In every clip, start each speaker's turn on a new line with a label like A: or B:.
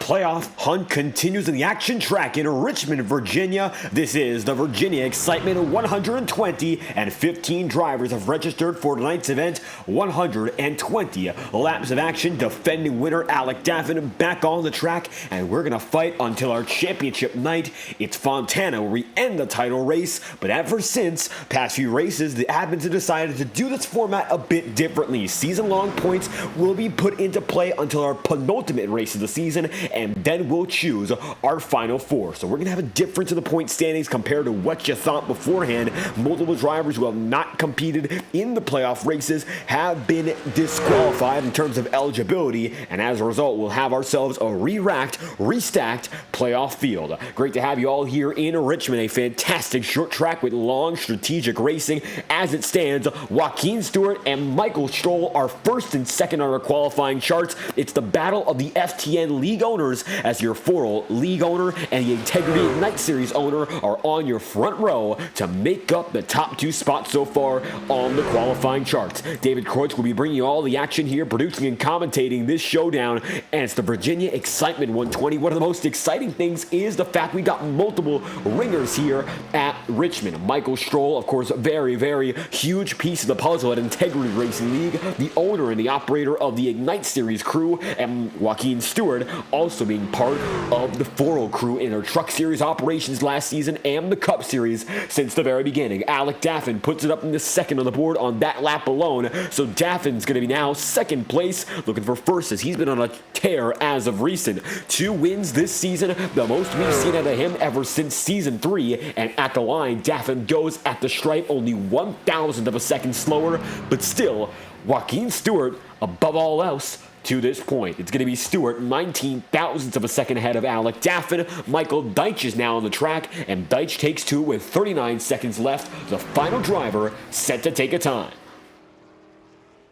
A: playoff hunt continues in the action track in Richmond, Virginia. This is the Virginia Excitement 120, and 15 drivers have registered for tonight's event. 120 laps of action. Defending winner Alec Daffin back on the track, and we're going to fight until our championship night. It's Fontana where we end the title race, but ever since past few races, the admins have decided to do this format a bit differently. Season-long points will be put into play until our penultimate race of the season, and then we'll choose our final four. So we're going to have a difference in the point standings compared to what you thought beforehand. Multiple drivers who have not competed in the playoff races have been disqualified in terms of eligibility, and as a result, we'll have ourselves a re-racked, restacked playoff field. Great to have you all here in Richmond, a fantastic short track with long strategic racing. As it stands, Joaquin Stewart and Michael Stroll are first and second on our qualifying charts. It's the battle of the FTN League owners, as your FORL League owner and the Integrity Night Series owner are on your front row to make up the top two spots so far on the qualifying charts. David Kreutz will be bringing you all the action here, producing and commentating this showdown, and it's the Virginia Excitement 120. One of the most exciting things is the fact we got multiple ringers here at Richmond. Michael Stroll, of course, very, very huge piece of the puzzle at Integrity Racing League, the owner and the operator of the Ignite Series crew, and Joaquin Stewart also being part of the FORL crew in their Truck Series operations last season and the Cup Series since the very beginning. Alec Daffin puts it up in the second on the board on that lap alone, so Daffin's going to be now second place, looking for first as he's been on a tear as of recent. 2 wins this season, the most we've seen out of him ever since season 3, and at the line, Daffin goes at the stripe only 1,000th of a second slower, but still, Joaquin Stewart above all else to this point. It's going to be Stewart 19,000ths of a second ahead of Alec Daffin. Michael Deitch is now on the track, and Deitch takes 2 with 39 seconds left. The final driver set to take a time.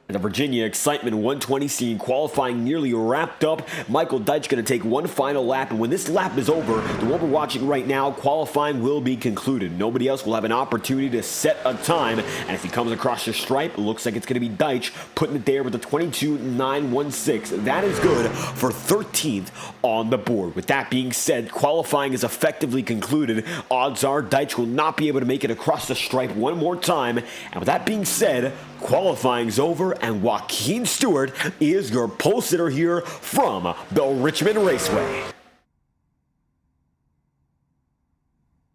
A: The Virginia Excitement 120 scene qualifying nearly wrapped up. Michael Deitch going to take one final lap, and when this lap is over, the one we're watching right now, qualifying will be concluded. Nobody else will have an opportunity to set a time, and if he comes across the stripe, it looks like it's going to be Deitch putting it there with a 22.916. That is good for 13th on the board. With that being said, qualifying is effectively concluded. Odds are Deitch will not be able to make it across the stripe one more time, and with that being said, qualifying's over, and Joaquin Stewart is your pole sitter here from the Richmond Raceway.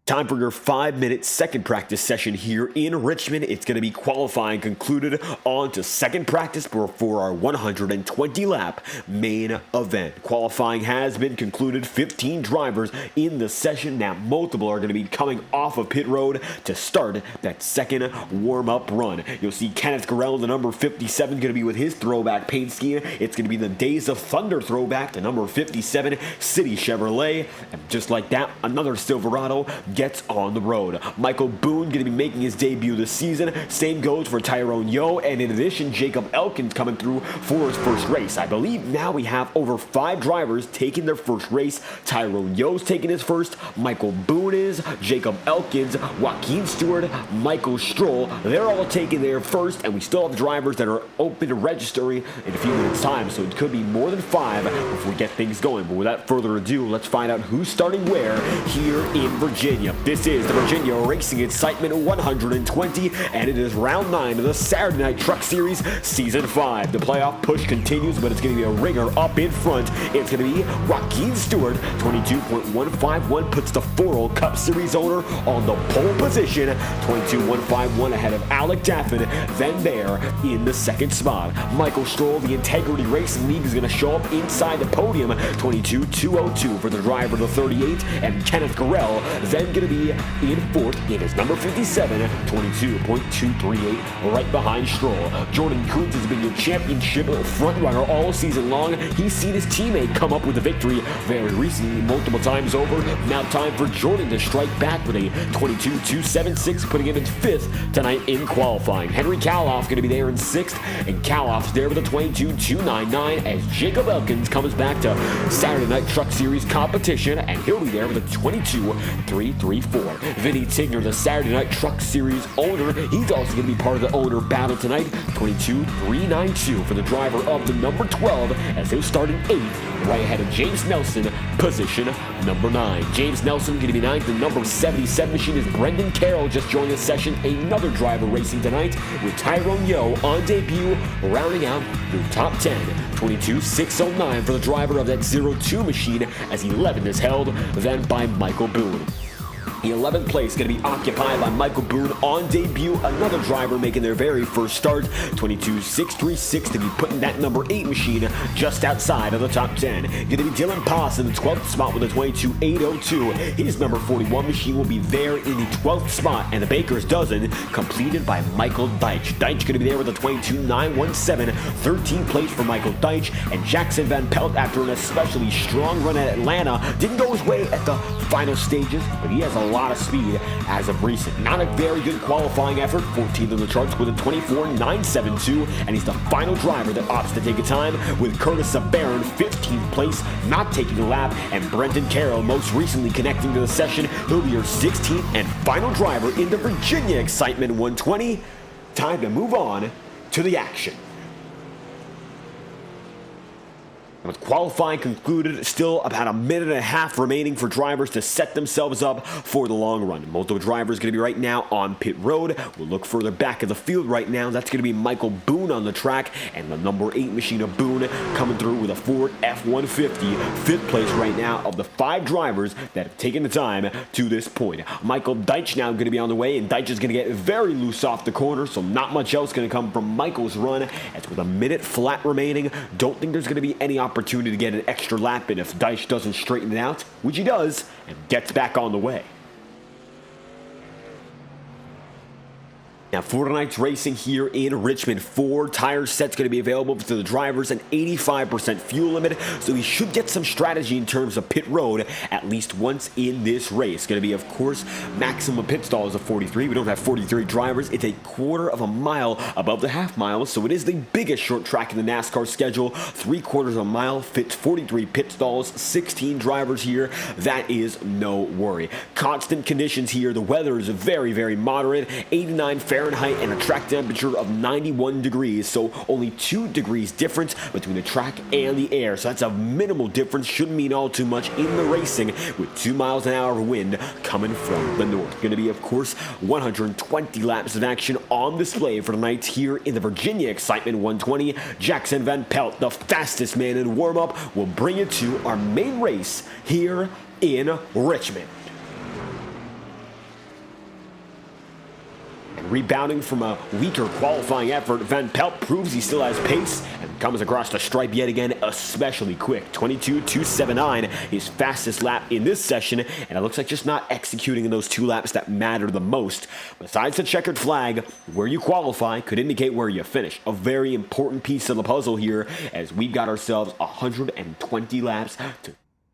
A: Time for your 5-minute second practice session here in Richmond. It's going to be qualifying concluded on to second practice for our 120-lap main event. Qualifying has been concluded. 15 drivers in the session. Now, multiple are going to be coming off of pit road to start that second warm-up run. You'll see Kenneth Garrell, the number 57, going to be with his throwback paint scheme. It's going to be the Days of Thunder throwback to number 57, City Chevrolet. And just like that, another Silverado gets on the road. Michael Boone going to be making his debut this season. Same goes for Tyrone Yo, and in addition, Jacob Elkins coming through for his first race. I believe now we have over 5 drivers taking their first race. Tyrone Yo's taking his first, Michael Boone is, Jacob Elkins, Joaquin Stewart, Michael Stroll. They're all taking their first, and we still have drivers that are open to registering in a few minutes' time, so it could be more than 5 if we get things going. But without further ado, let's find out who's starting where here in Virginia. This is the Virginia Racing Excitement 120, and it is round 9 of the Saturday Night Truck Series Season 5. The playoff push continues, but it's going to be a ringer up in front. It's going to be Joaquin Stewart. 22.151 puts the FORL Cup Series owner on the pole position. 22.151 ahead of Alec Daffin. Then there in the second spot, Michael Stroll, the Integrity Racing League, is going to show up inside the podium. 22.202 for the driver, the 38, and Kenneth Garrell then going to be in fourth in his number 57, 22.238, right behind Stroll. Jordan Kuntz has been your championship frontrunner all season long. He's seen his teammate come up with a victory very recently, multiple times over. Now time for Jordan to strike back with a 22.276, putting him in fifth tonight in qualifying. Henry Kaloff going to be there in sixth, and Kaloff's there with a 22.299 as Jacob Elkins comes back to Saturday Night Truck Series competition, and he'll be there with a 22.333. 3-4. Vinny Tigner, the Saturday Night Truck Series owner, he's also going to be part of the owner battle tonight. 22-3-9-2 for the driver of the number 12 as he'll start in 8th, right ahead of James Nelson, position number 9. James Nelson going to be 9th. The number 77 machine is Brendan Carroll, just joined the session. Another driver racing tonight with Tyrone Yo on debut, rounding out the top 10. 22-6-09 for the driver of that 02 machine as 11th is held then by Michael Boone. The 11th place going to be occupied by Michael Boone on debut. Another driver making their very first start. 22-6-3-6 to be putting that number 8 machine just outside of the top 10. Going to be Dylan Poss in the 12th spot with a 22-8-02. His number 41 machine will be there in the 12th spot, and the Baker's Dozen completed by Michael Deitch. Deitch going to be there with a 22-9-1-7. 13th place for Michael Deitch, and Jackson Van Pelt, after an especially strong run at Atlanta, didn't go his way at the final stages, but he has a lot of speed as of recent. Not a very good qualifying effort, 14th in the charts with a 24-9-7-2, and he's the final driver that opts to take a time with Curtis Barron, 15th place, not taking a lap, and Brendan Carroll most recently connecting to the session. He'll be your 16th and final driver in the Virginia Excitement 120. Time to move on to the action. With qualifying concluded, still about a minute and a half remaining for drivers to set themselves up for the long run. Multiple drivers going to be right now on pit road. We'll look further back of the field right now. That's going to be Michael Boone on the track, and the number 8 machine of Boone coming through with a Ford F-150. 5th place right now of the 5 drivers that have taken the time to this point. Michael Deitch now going to be on the way, and Deitch is going to get very loose off the corner, so not much else going to come from Michael's run. As with a minute flat remaining, don't think there's going to be any opportunity to get an extra lap in if Deitch doesn't straighten it out, which he does, and gets back on the way. Now, for tonight's racing here in Richmond, 4 tire sets going to be available to the drivers, an 85% fuel limit, so we should get some strategy in terms of pit road at least once in this race. Going to be, of course, maximum pit stalls of 43. We don't have 43 drivers. It's a quarter of a mile above the half mile, so it is the biggest short track in the NASCAR schedule. 3/4 of a mile fits 43 pit stalls, 16 drivers here. That is no worry. Constant conditions here. The weather is very, very moderate. 89 Fahrenheit and a track temperature of 91 degrees, so only 2 degrees difference between the track and the air, so that's a minimal difference. Shouldn't mean all too much in the racing with 2 miles an hour of wind coming from the north. Going to be, of course, 120 laps of action on display for tonight here in the Virginia Excitement 120. Jackson Van Pelt, the fastest man in warm-up, will bring you to our main race here in Richmond. Rebounding from a weaker qualifying effort, Van Pelt proves he still has pace and comes across the stripe yet again, especially quick. 22-279, his fastest lap in this session, and it looks like just not executing in those 2 laps that matter the most. Besides the checkered flag, where you qualify could indicate where you finish. A very important piece of the puzzle here, as we've got ourselves 120 laps to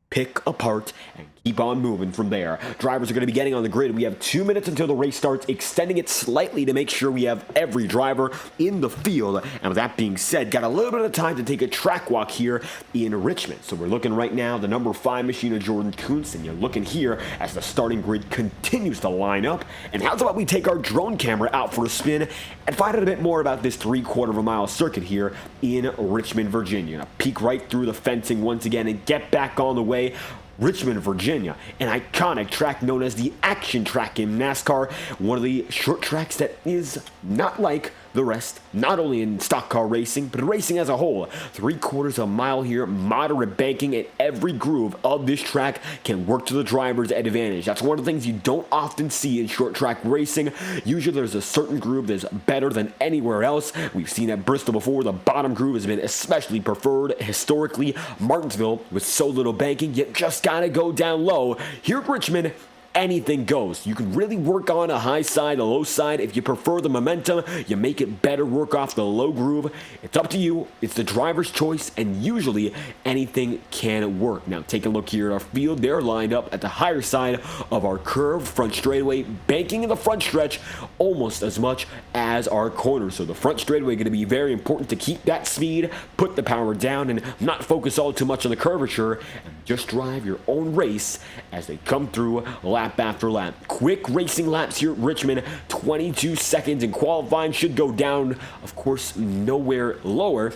A: pick apart and keep on moving from there. Drivers are going to be getting on the grid. We have 2 minutes until the race starts, extending it slightly to make sure we have every driver in the field. And with that being said, got a little bit of time to take a track walk here in Richmond. So we're looking right now, the number 5 machine of Jordan Kuntz, and you're looking here as the starting grid continues to line up. And how's about we take our drone camera out for a spin and find out a bit more about this 3/4 of a mile circuit here in Richmond, Virginia. Now, peek right through the fencing once again and get back on the way. Richmond, Virginia, an iconic track known as the action track in NASCAR, one of the short tracks that is not like the rest, not only in stock car racing, but racing as a whole. 3/4 of a mile here, moderate banking, and every groove of this track can work to the driver's advantage. That's one of the things you don't often see in short track racing. Usually there's a certain groove that's better than anywhere else. We've seen at Bristol before, the bottom groove has been especially preferred historically. Martinsville, with so little banking, you just gotta go down low. Here at Richmond, anything goes. You can really work on a high side, a low side. If you prefer the momentum, you make it better work off the low groove. It's up to you. It's the driver's choice, and usually anything can work. Now, take a look here at our field. They're lined up at the higher side of our curved front straightaway, banking in the front stretch almost as much as our corner. So the front straightaway going to be very important to keep that speed, put the power down, and not focus all too much on the curvature, and just drive your own race as they come through lap lap after lap. Quick racing laps here at Richmond, 22 seconds, and qualifying should go down, of course, nowhere lower.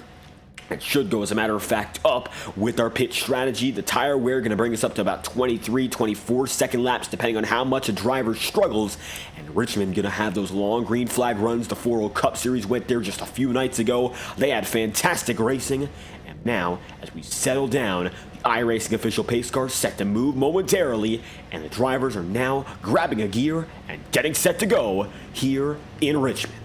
A: It should go, as a matter of fact, up with our pit strategy. The tire wear going to bring us up to about 23, 24 second laps, depending on how much a driver struggles. And Richmond going to have those long green flag runs. The FORL Cup Series went there just a few nights ago. They had fantastic racing. And now, as we settle down, the iRacing official pace car set to move momentarily, and the drivers are now grabbing a gear and getting set to go here in Richmond.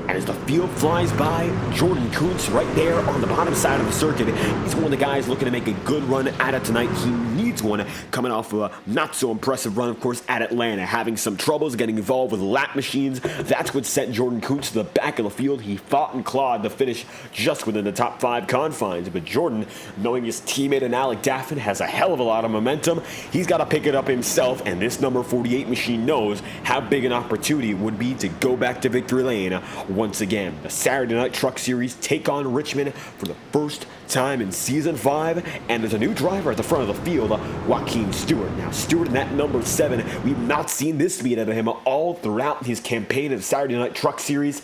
A: As the field flies by, Jordan Kuntz right there on the bottom side of the circuit. He's one of the guys looking to make a good run at it tonight. He needs one, coming off of a not so impressive run, of course, at Atlanta. Having some troubles getting involved with lap machines. That's what sent Jordan Kuntz to the back of the field. He fought and clawed to finish just within the top 5 confines. But Jordan, knowing his teammate and Alec Daffin has a hell of a lot of momentum, he's got to pick it up himself. And this number 48 machine knows how big an opportunity it would be to go back to victory lane once again. The Saturday Night Truck Series take on Richmond for the first time in Season 5, and there's a new driver at the front of the field, Joaquin Stewart. Now, Stewart in that number 7, we've not seen this speed out of him all throughout his campaign in the Saturday Night Truck Series.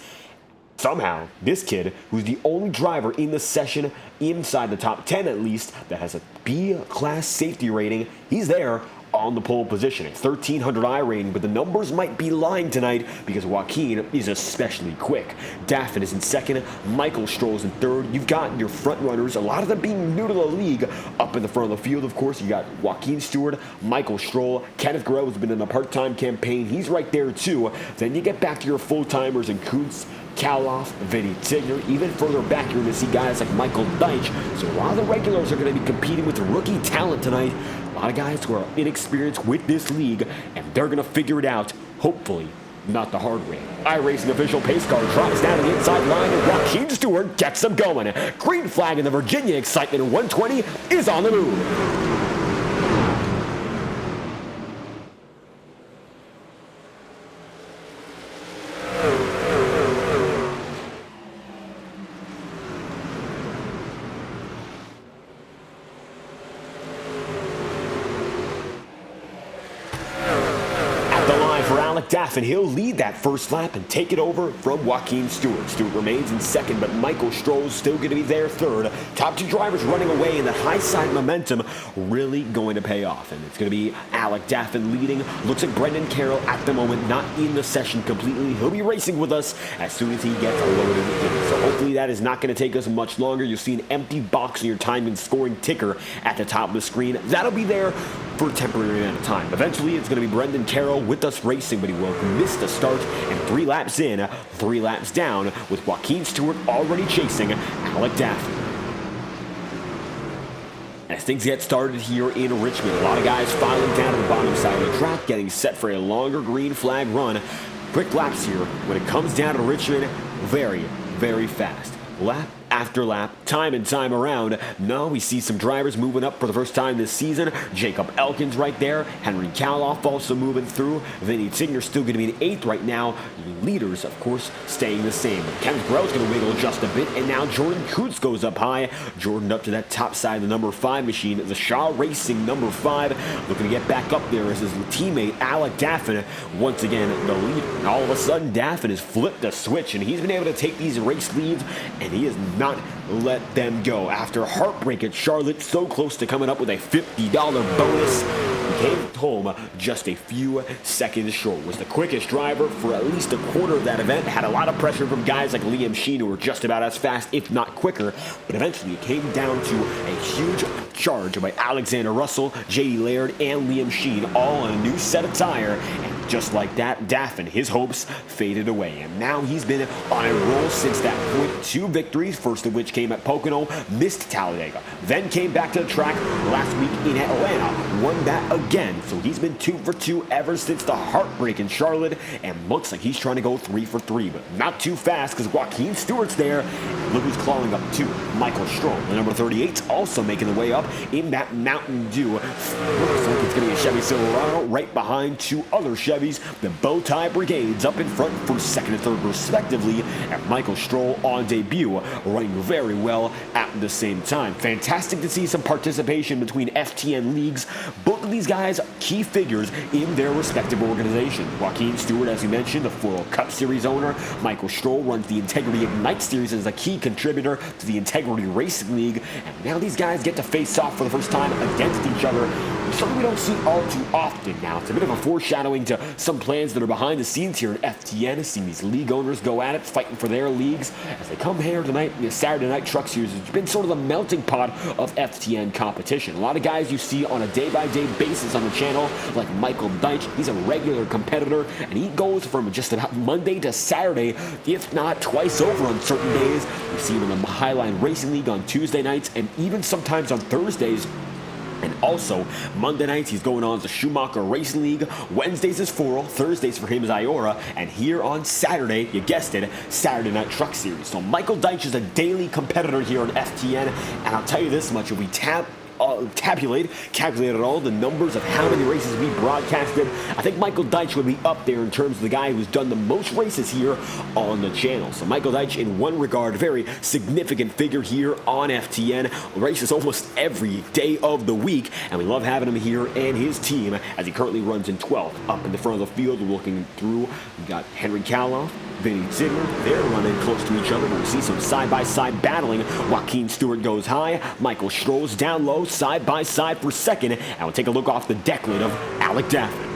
A: Somehow, this kid, who's the only driver in the session inside the top 10 at least, that has a B-class safety rating, he's there on the pole position. A 1300 I rating, but the numbers might be lying tonight because Joaquin is especially quick. Daffin is in second, Michael Stroll's in third. You've got your front runners, a lot of them being new to the league, up in the front of the field. Of course, you got Joaquin Stewart, Michael Stroll, Kenneth Guerrero has been in a part-time campaign. He's right there too. Then you get back to your full-timers in Kuntz, Kaloff, Vinny Tigner. Even further back, you're going to see guys like Michael Deitch. So a lot of the regulars are going to be competing with rookie talent tonight. A lot of guys who are inexperienced with this league, and they're going to figure it out, hopefully not the hard way. iRacing official pace car drops down to the inside line, and Joaquin Stewart gets them going. Green flag in the Virginia excitement 120 is on the move. Daffin, he'll lead that first lap and take it over from Joaquin Stewart. Stewart remains in second, but Michael Stroll is still going to be there third. Top 2 drivers running away, and the high side momentum really going to pay off. And it's going to be Alec Daffin leading. Looks like Brendan Carroll at the moment not in the session completely. He'll be racing with us as soon as he gets loaded in. So hopefully that is not going to take us much longer. You'll see an empty box in your time and scoring ticker at the top of the screen. That'll be there for a temporary amount of time. Eventually, it's going to be Brendan Carroll with us racing, but he will miss the start, and 3 laps in, 3 laps down, with Joaquin Stewart already chasing Alec Daffin. As things get started here in Richmond, a lot of guys filing down to the bottom side of the track, getting set for a longer green flag run. Quick laps here. When it comes down to Richmond, very, very fast. Lap after lap, time and time around. No, we see some drivers moving up for the first time this season. Jacob Elkins right there. Henry Kaloff also moving through. Vinny Tigner still going to be in 8th right now. The leaders, of course, staying the same. Kenneth Guerrero's going to wiggle just a bit, and now Jordan Kuntz goes up high. Jordan up to that top side of the number 5 machine. The Shaw Racing number 5 looking to get back up there as his teammate Alec Daffin once again the leader. And all of a sudden, Daffin has flipped the switch, and he's been able to take these race leads, and he has not let them go. After heartbreak at Charlotte, so close to coming up with a $50 bonus, he came home just a few seconds short. Was the quickest driver for at least a quarter of that event. Had a lot of pressure from guys like Liam Sheen, who were just about as fast, if not quicker. But eventually, it came down to a huge charge by Alexander Russell, J.D. Laird, and Liam Sheen, all on a new set of tire. And just like that, Daffin, his hopes faded away. And now he's been on a roll since that point. 2 victories, first of which came at Pocono, missed Talladega, then came back to the track last week in Atlanta, won that again. So he's been 2 for 2 ever since the heartbreak in Charlotte, and looks like he's trying to go 3 for 3, but not too fast because Joaquin Stewart's there. And look who's clawing up too, Michael Stroll. The number 38's also making the way up in that Mountain Dew. Looks like it's going to be a Chevy Silverado right behind 2 other Chevys. Chevys, the Bowtie Brigades up in front for second and third respectively, and Michael Stroll on debut, running very well at the same time. Fantastic to see some participation between FTN leagues. Both of these guys, key figures in their respective organizations. Joaquin Stewart, as you mentioned, the FORL Cup Series owner. Michael Stroll runs the Integrity Ignite Series as a key contributor to the Integrity Racing League. And now these guys get to face off for the first time against each other. Something we don't see all too often now. It's a bit of a foreshadowing to some plans that are behind the scenes here at FTN, seeing these league owners go at it, fighting for their leagues as they come here tonight in the Saturday Night Truck Series. It's been sort of the melting pot of FTN competition. A lot of guys you see on a day-by-day basis on the channel, like Michael Deitch. He's a regular competitor, and he goes from just about Monday to Saturday, if not twice over on certain days. You see him in the Highline Racing League on Tuesday nights, and even sometimes on Thursdays. And also, Monday nights, he's going on to Schumacher Racing League. Wednesdays is FORL. Thursdays for him is IORA. And here on Saturday, you guessed it, Saturday Night Truck Series. So Michael Deitch is a daily competitor here on FTN. And I'll tell you this much, if we calculated all the numbers of how many races we broadcasted, I think Michael Deitch would be up there in terms of the guy who's done the most races here on the channel. So Michael Deitch, in one regard, very significant figure here on FTN. Races almost every day of the week, and we love having him here and his team as he currently runs in 12th. Up in the front of the field, looking through, we got Henry Kaloff, Vinny Ziegler. They're running close to each other, but we see some side-by-side battling. Joaquin Stewart goes high. Michael Stroll's down low, side-by-side for second. And we'll take a look off the deck lid of Alec Daffin.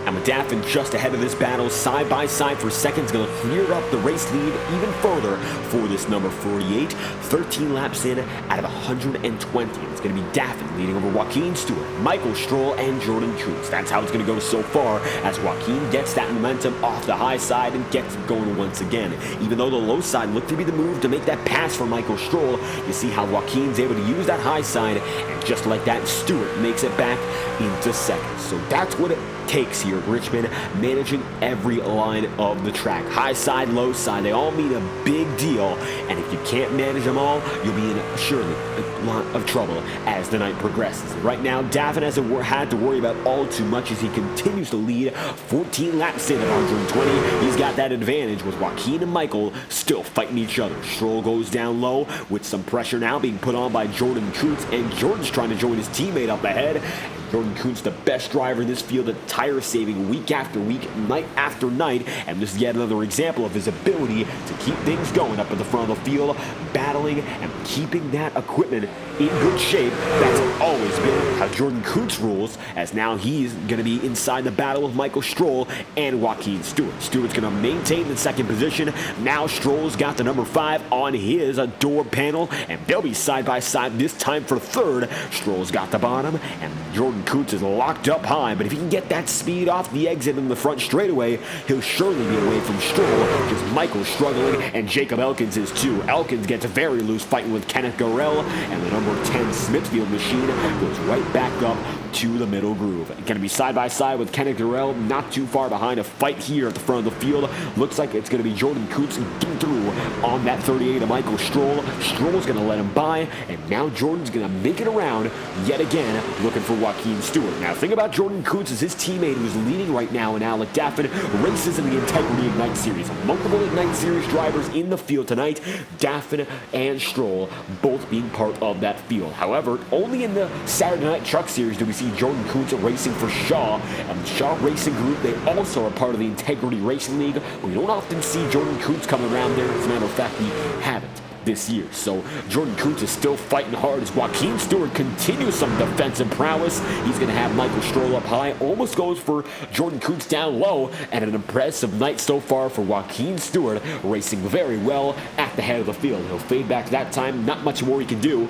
A: And with Daffin just ahead of this battle, side-by-side for second, is going to clear up the race lead even further for this number 48. 13 laps in out of 120. It's going to be Daffin leading over Joaquin Stewart, Michael Stroll, and Jordan Kuntz. That's how it's going to go so far, as Joaquin gets that momentum off the high side and gets it going once again. Even though the low side looked to be the move to make that pass for Michael Stroll, you see how Joaquin's able to use that high side, and just like that, Stewart makes it back into second. So that's what it takes here at Richmond, managing every line of the track. High side, low side, they all mean a big deal, and if you can't manage them all, you'll be in surely a lot of trouble as the night progresses. And right now, Daffin hasn't had to worry about all too much as he continues to lead 14 laps in at 120. He's got that advantage with Joaquin and Michael still fighting each other. Stroll goes down low with some pressure now being put on by Jordan Kuntz, and Jordan's trying to join his teammate up ahead. Jordan Kuntz, the best driver in this field at tire saving week after week, night after night, and this is yet another example of his ability to keep things going up at the front of the field, battling and keeping that equipment in good shape. That's always been how Jordan Kuntz rules, as now he's going to be inside the battle with Michael Stroll and Joaquin Stewart. Stewart's going to maintain the second position. Now Stroll's got the number 5 on his door panel, and they'll be side by side this time for third. Stroll's got the bottom, and Jordan Kuntz is locked up high, but if he can get that speed off the exit in the front straightaway, he'll surely be away from Stroll, because Michael's struggling, and Jacob Elkins is too. Elkins gets very loose fighting with Kenneth Garrell, and the number 10 Smithfield machine goes right back up to the middle groove. Going to be side by side with Kenneth Garrell, not too far behind. A fight here at the front of the field. Looks like it's going to be Jordan Kuntz getting through on that 38 of Michael Stroll. Stroll's going to let him by, and now Jordan's going to make it around yet again, looking for Joaquin Stewart. Now, the thing about Jordan Kuntz is his teammate, who's leading right now in Alec Daffin, races in the Integrity Ignite Series. Multiple Ignite Series drivers in the field tonight. Daffin and Stroll both being part of that field. However, only in the Saturday Night Truck Series do we see Jordan Kuntz racing for Shaw, and the Shaw Racing Group, they also are part of the Integrity Racing League. We don't often see Jordan Kuntz coming around there. As a matter of fact, we haven't this year. So Jordan Kuntz is still fighting hard as Joaquin Stewart continues some defensive prowess. He's going to have Michael Stroll up high. Almost goes for Jordan Kuntz down low, and an impressive night so far for Joaquin Stewart, racing very well at the head of the field. He'll fade back that time. Not much more he can do.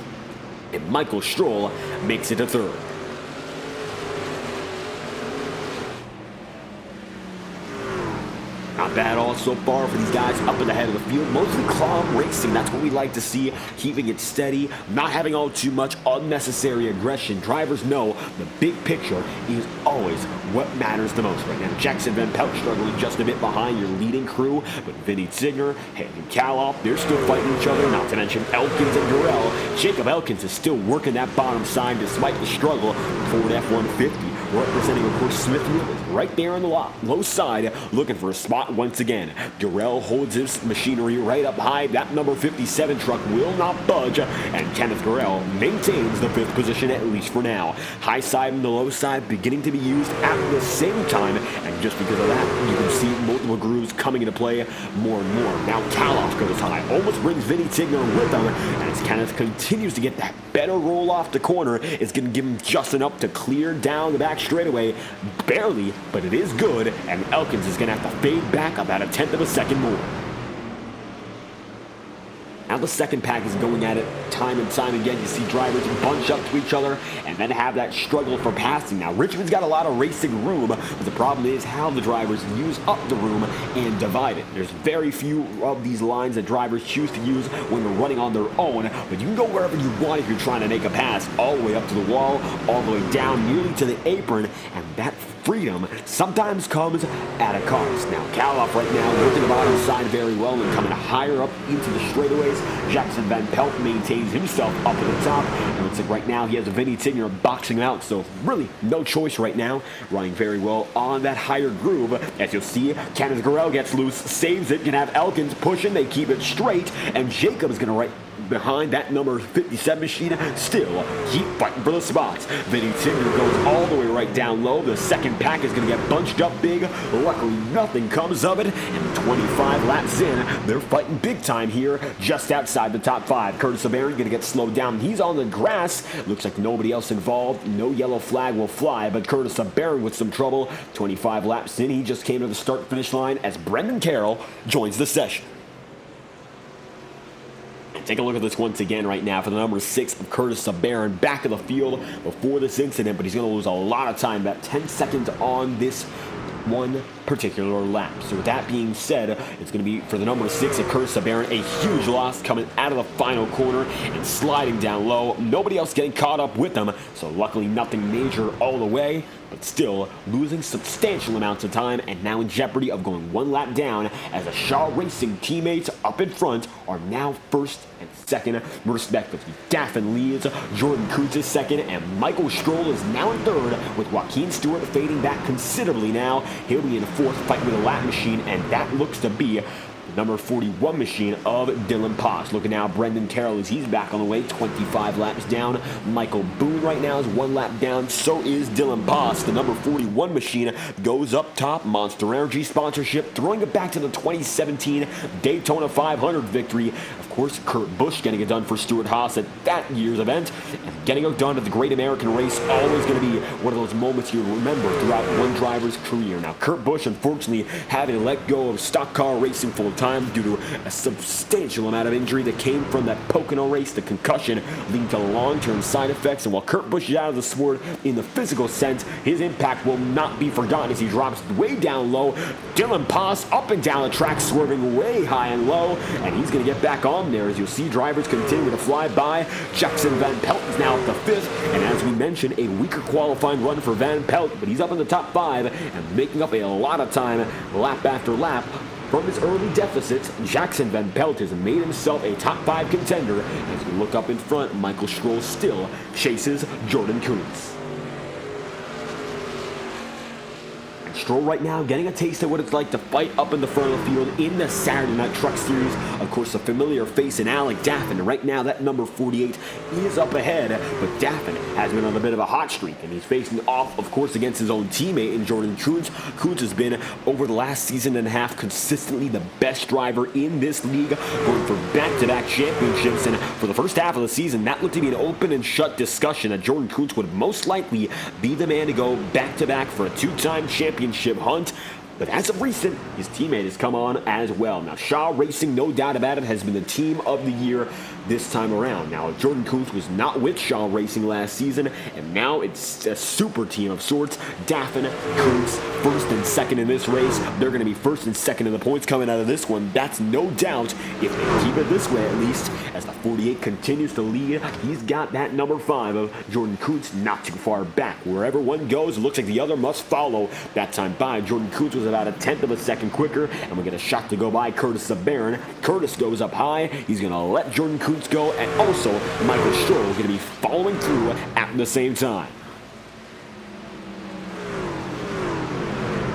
A: And Michael Stroll makes it to third. bad at all so far for these guys up in the head of the field. Mostly calm racing, that's what we like to see, keeping it steady, not having all too much unnecessary aggression. Drivers know the big picture is always what matters the most right now. Jackson Van Pelt struggling just a bit behind your leading crew, but Vinny Tigner and Kaloff, they're still fighting each other, not to mention Elkins and Durrell. Jacob Elkins is still working that bottom side despite the struggle. Ford F-150 representing, of course, Smithfield is right there on the low side, looking for a spot once again. Durrell holds his machinery right up high. That number 57 truck will not budge, and Kenneth Durrell maintains the 5th position, at least for now. High side and the low side beginning to be used at the same time, and just because of that, you can see multiple grooves coming into play more and more. Now Kaloff goes high, almost brings Vinny Tigner with him, and as Kenneth continues to get that better roll off the corner, it's going to give him just enough to clear down the back straightaway. Barely, but it is good, and Elkins is going to have to fade back about a 1/10 of a second more. Now the second pack is going at it time and time again. You see drivers bunch up to each other and then have that struggle for passing. Now Richmond's got a lot of racing room, but the problem is how the drivers use up the room and divide it. There's very few of these lines that drivers choose to use when they're running on their own, but you can go wherever you want if you're trying to make a pass, all the way up to the wall, all the way down nearly to the apron, and that freedom sometimes comes at a cost. Now Kaloff right now working the bottom side very well and coming higher up into the straightaways. Jackson Van Pelt maintains himself up at the top. And it looks like right now he has a Vinny Tigner boxing out, so really no choice right now. Running very well on that higher groove. As you'll see, Kenneth Durrell gets loose, saves it, can have Elkins pushing, they keep it straight, and Jacob is going to right behind that number 57 machine, still keep fighting for the spots. Vinny Tigner goes all the way right down low. The second pack is going to get bunched up big. Luckily, nothing comes of it, and 25 laps in, they're fighting big time here, just outside the top 5. Curtis LeBaron going to get slowed down. He's on the grass. Looks like nobody else involved. No yellow flag will fly, but Curtis LeBaron with some trouble. 25 laps in, he just came to the start-finish line as Brendan Carroll joins the session. Take a look at this once again right now for the number 6 of Curtis LeBaron, back of the field before this incident, but he's going to lose a lot of time, about 10 seconds on this one particular lap. So with that being said, it's going to be for the number 6 of Curtis LeBaron, a huge loss coming out of the final corner and sliding down low. Nobody else getting caught up with them, so luckily nothing major all the way, but still losing substantial amounts of time and now in jeopardy of going one lap down as the Shaw Racing teammates up in front are now first and second respectively. Daffin leads, Jordan Kuntz is second, and Michael Stroll is now in third, with Joaquin Stewart fading back considerably now. He'll be in fourth, fighting with a lap machine, and that looks to be number 41 machine of Dylan Poss. Looking now, Brendan Carroll as he's back on the way, 25 laps down. Michael Boone right now is 1 lap down. So is Dylan Poss. The number 41 machine goes up top. Monster Energy sponsorship, throwing it back to the 2017 Daytona 500 victory. Of course, Kurt Busch getting it done for Stuart Haas at that year's event. And getting it done at the Great American Race, always going to be one of those moments you remember throughout one driver's career. Now, Kurt Busch, unfortunately, having to let go of stock car racing full time due to a substantial amount of injury that came from that Pocono race, the concussion, leading to long-term side effects. And while Kurt Busch is out of the sport in the physical sense, his impact will not be forgotten as he drops way down low. Dylan Poss up and down the track, swerving way high and low, and he's going to get back on there. As you'll see, drivers continue to fly by. Jackson Van Pelt is now at the 5th, and as we mentioned, a weaker qualifying run for Van Pelt, but he's up in the top 5 and making up a lot of time lap after lap. From his early deficits, Jackson Van Pelt has made himself a top 5 contender. As we look up in front, Michael Stroll still chases Jordan Kuntz. Stroll right now getting a taste of what it's like to fight up in the front of the field in the Saturday Night Truck Series. Of course, a familiar face in Alec Daffin. Right now, that number 48 is up ahead, but Daffin has been on a bit of a hot streak, and he's facing off, of course, against his own teammate in Jordan Kuntz. Kuntz has been, over the last season and a half, consistently the best driver in this league, going for back-to-back championships, and for the first half of the season, that looked to be an open and shut discussion that Jordan Kuntz would most likely be the man to go back-to-back for a 2-time championship hunt. But as of recent, his teammate has come on as well. Now, Shaw Racing, no doubt about it, has been the team of the year. this time around. Now, Jordan Kuntz was not with Shaw Racing last season, and now it's a super team of sorts. Daffin, Kuntz, first and second in this race. They're going to be first and second in the points coming out of this one. That's no doubt, if they keep it this way at least, as the 48 continues to lead. He's got that number 5 of Jordan Kuntz not too far back. Wherever one goes, it looks like the other must follow. That time by, Jordan Kuntz was about a tenth of a second quicker, and we get a shot to go by Curtis Barron. Curtis goes up high. He's going to let Jordan Kuntz go, and also Michael Stroll is going to be following through at the same time.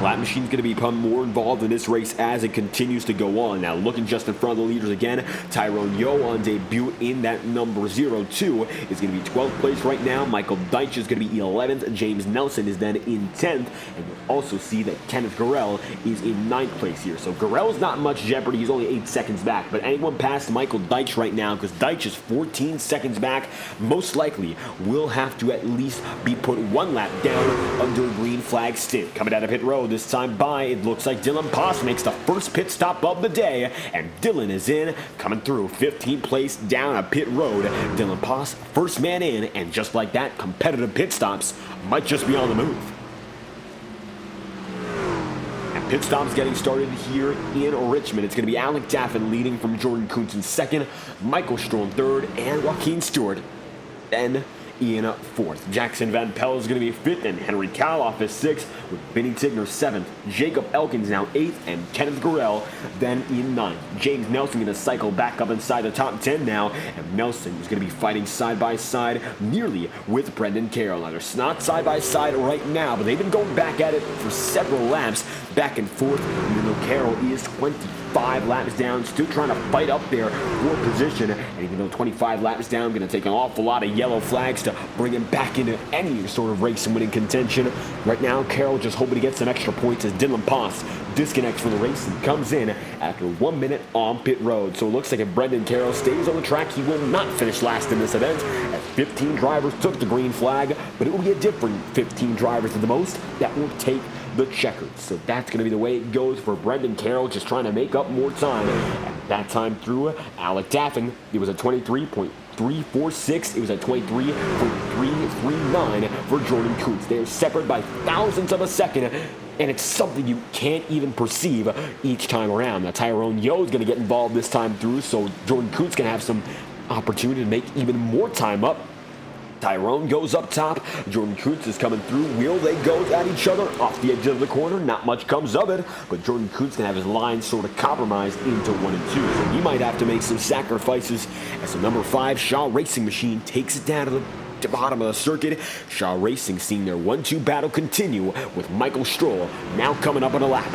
A: Lap Machine's going to become more involved in this race as it continues to go on. Now, looking just in front of the leaders again, Tyrone Yo on debut in that number 02 is going to be 12th place right now. Michael Deitch is going to be 11th. James Nelson is then in 10th. And you'll also see that Kenneth Gurrell is in 9th place here. So Gurrell's not much jeopardy. He's only 8 seconds back. But anyone past Michael Deitch right now, because Deitch is 14 seconds back, most likely will have to at least be put 1 lap down under a green flag stint. Coming out of pit road this time by, it looks like Dylan Poss makes the first pit stop of the day, and Dylan is in, coming through 15th place down a pit road. Dylan Poss, first man in, and just like that, competitive pit stops might just be on the move. And pit stops getting started here in Richmond. It's going to be Alec Daffin leading from Jordan Kuntz in second, Michael Stroll in third, and Joaquin Stewart then in 4th. Jackson Van Pelt is going to be 5th, and Henry Kaloff is 6th, with Vinny Tigner 7th. Jacob Elkins now 8th, and Kenneth Gurrell then in 9th. James Nelson going to cycle back up inside the top 10 now, and Nelson is going to be fighting side by side nearly with Brendan Carroll. Now, they're not side by side right now, but they've been going back at it for several laps, back and forth, even though Carroll is 25 laps down, still trying to fight up there for position. And even though 25 laps down, going to take an awful lot of yellow flags to bring him back into any sort of race and winning contention. Right now, Carroll just hoping to get some extra points as Dylan Poss disconnects from the race and comes in after 1 minute on pit road. So it looks like if Brendan Carroll stays on the track, he will not finish last in this event, as 15 drivers took the green flag, but it will be a different 15 drivers at the most that will take the checkers. So that's going to be the way it goes for Brendan Carroll, just trying to make up more time. At that time through, Alec Daffin, it was a 23.346. It was a 23.339 for Jordan Kuntz. They are separated by thousandths of a second, and it's something you can't even perceive each time around. Now, Tyrone Yo is going to get involved this time through, so Jordan Kuntz can have some opportunity to make even more time up. Tyrone goes up top. Jordan Kuntz is coming through. Will they go at each other off the edge of the corner? Not much comes of it, but Jordan Kuntz can have his line sort of compromised into 1 and 2. So he might have to make some sacrifices as the number 5 Shaw Racing machine takes it down to the bottom of the circuit. Shaw Racing seeing their 1-2 battle continue with Michael Stroll now coming up on a lap.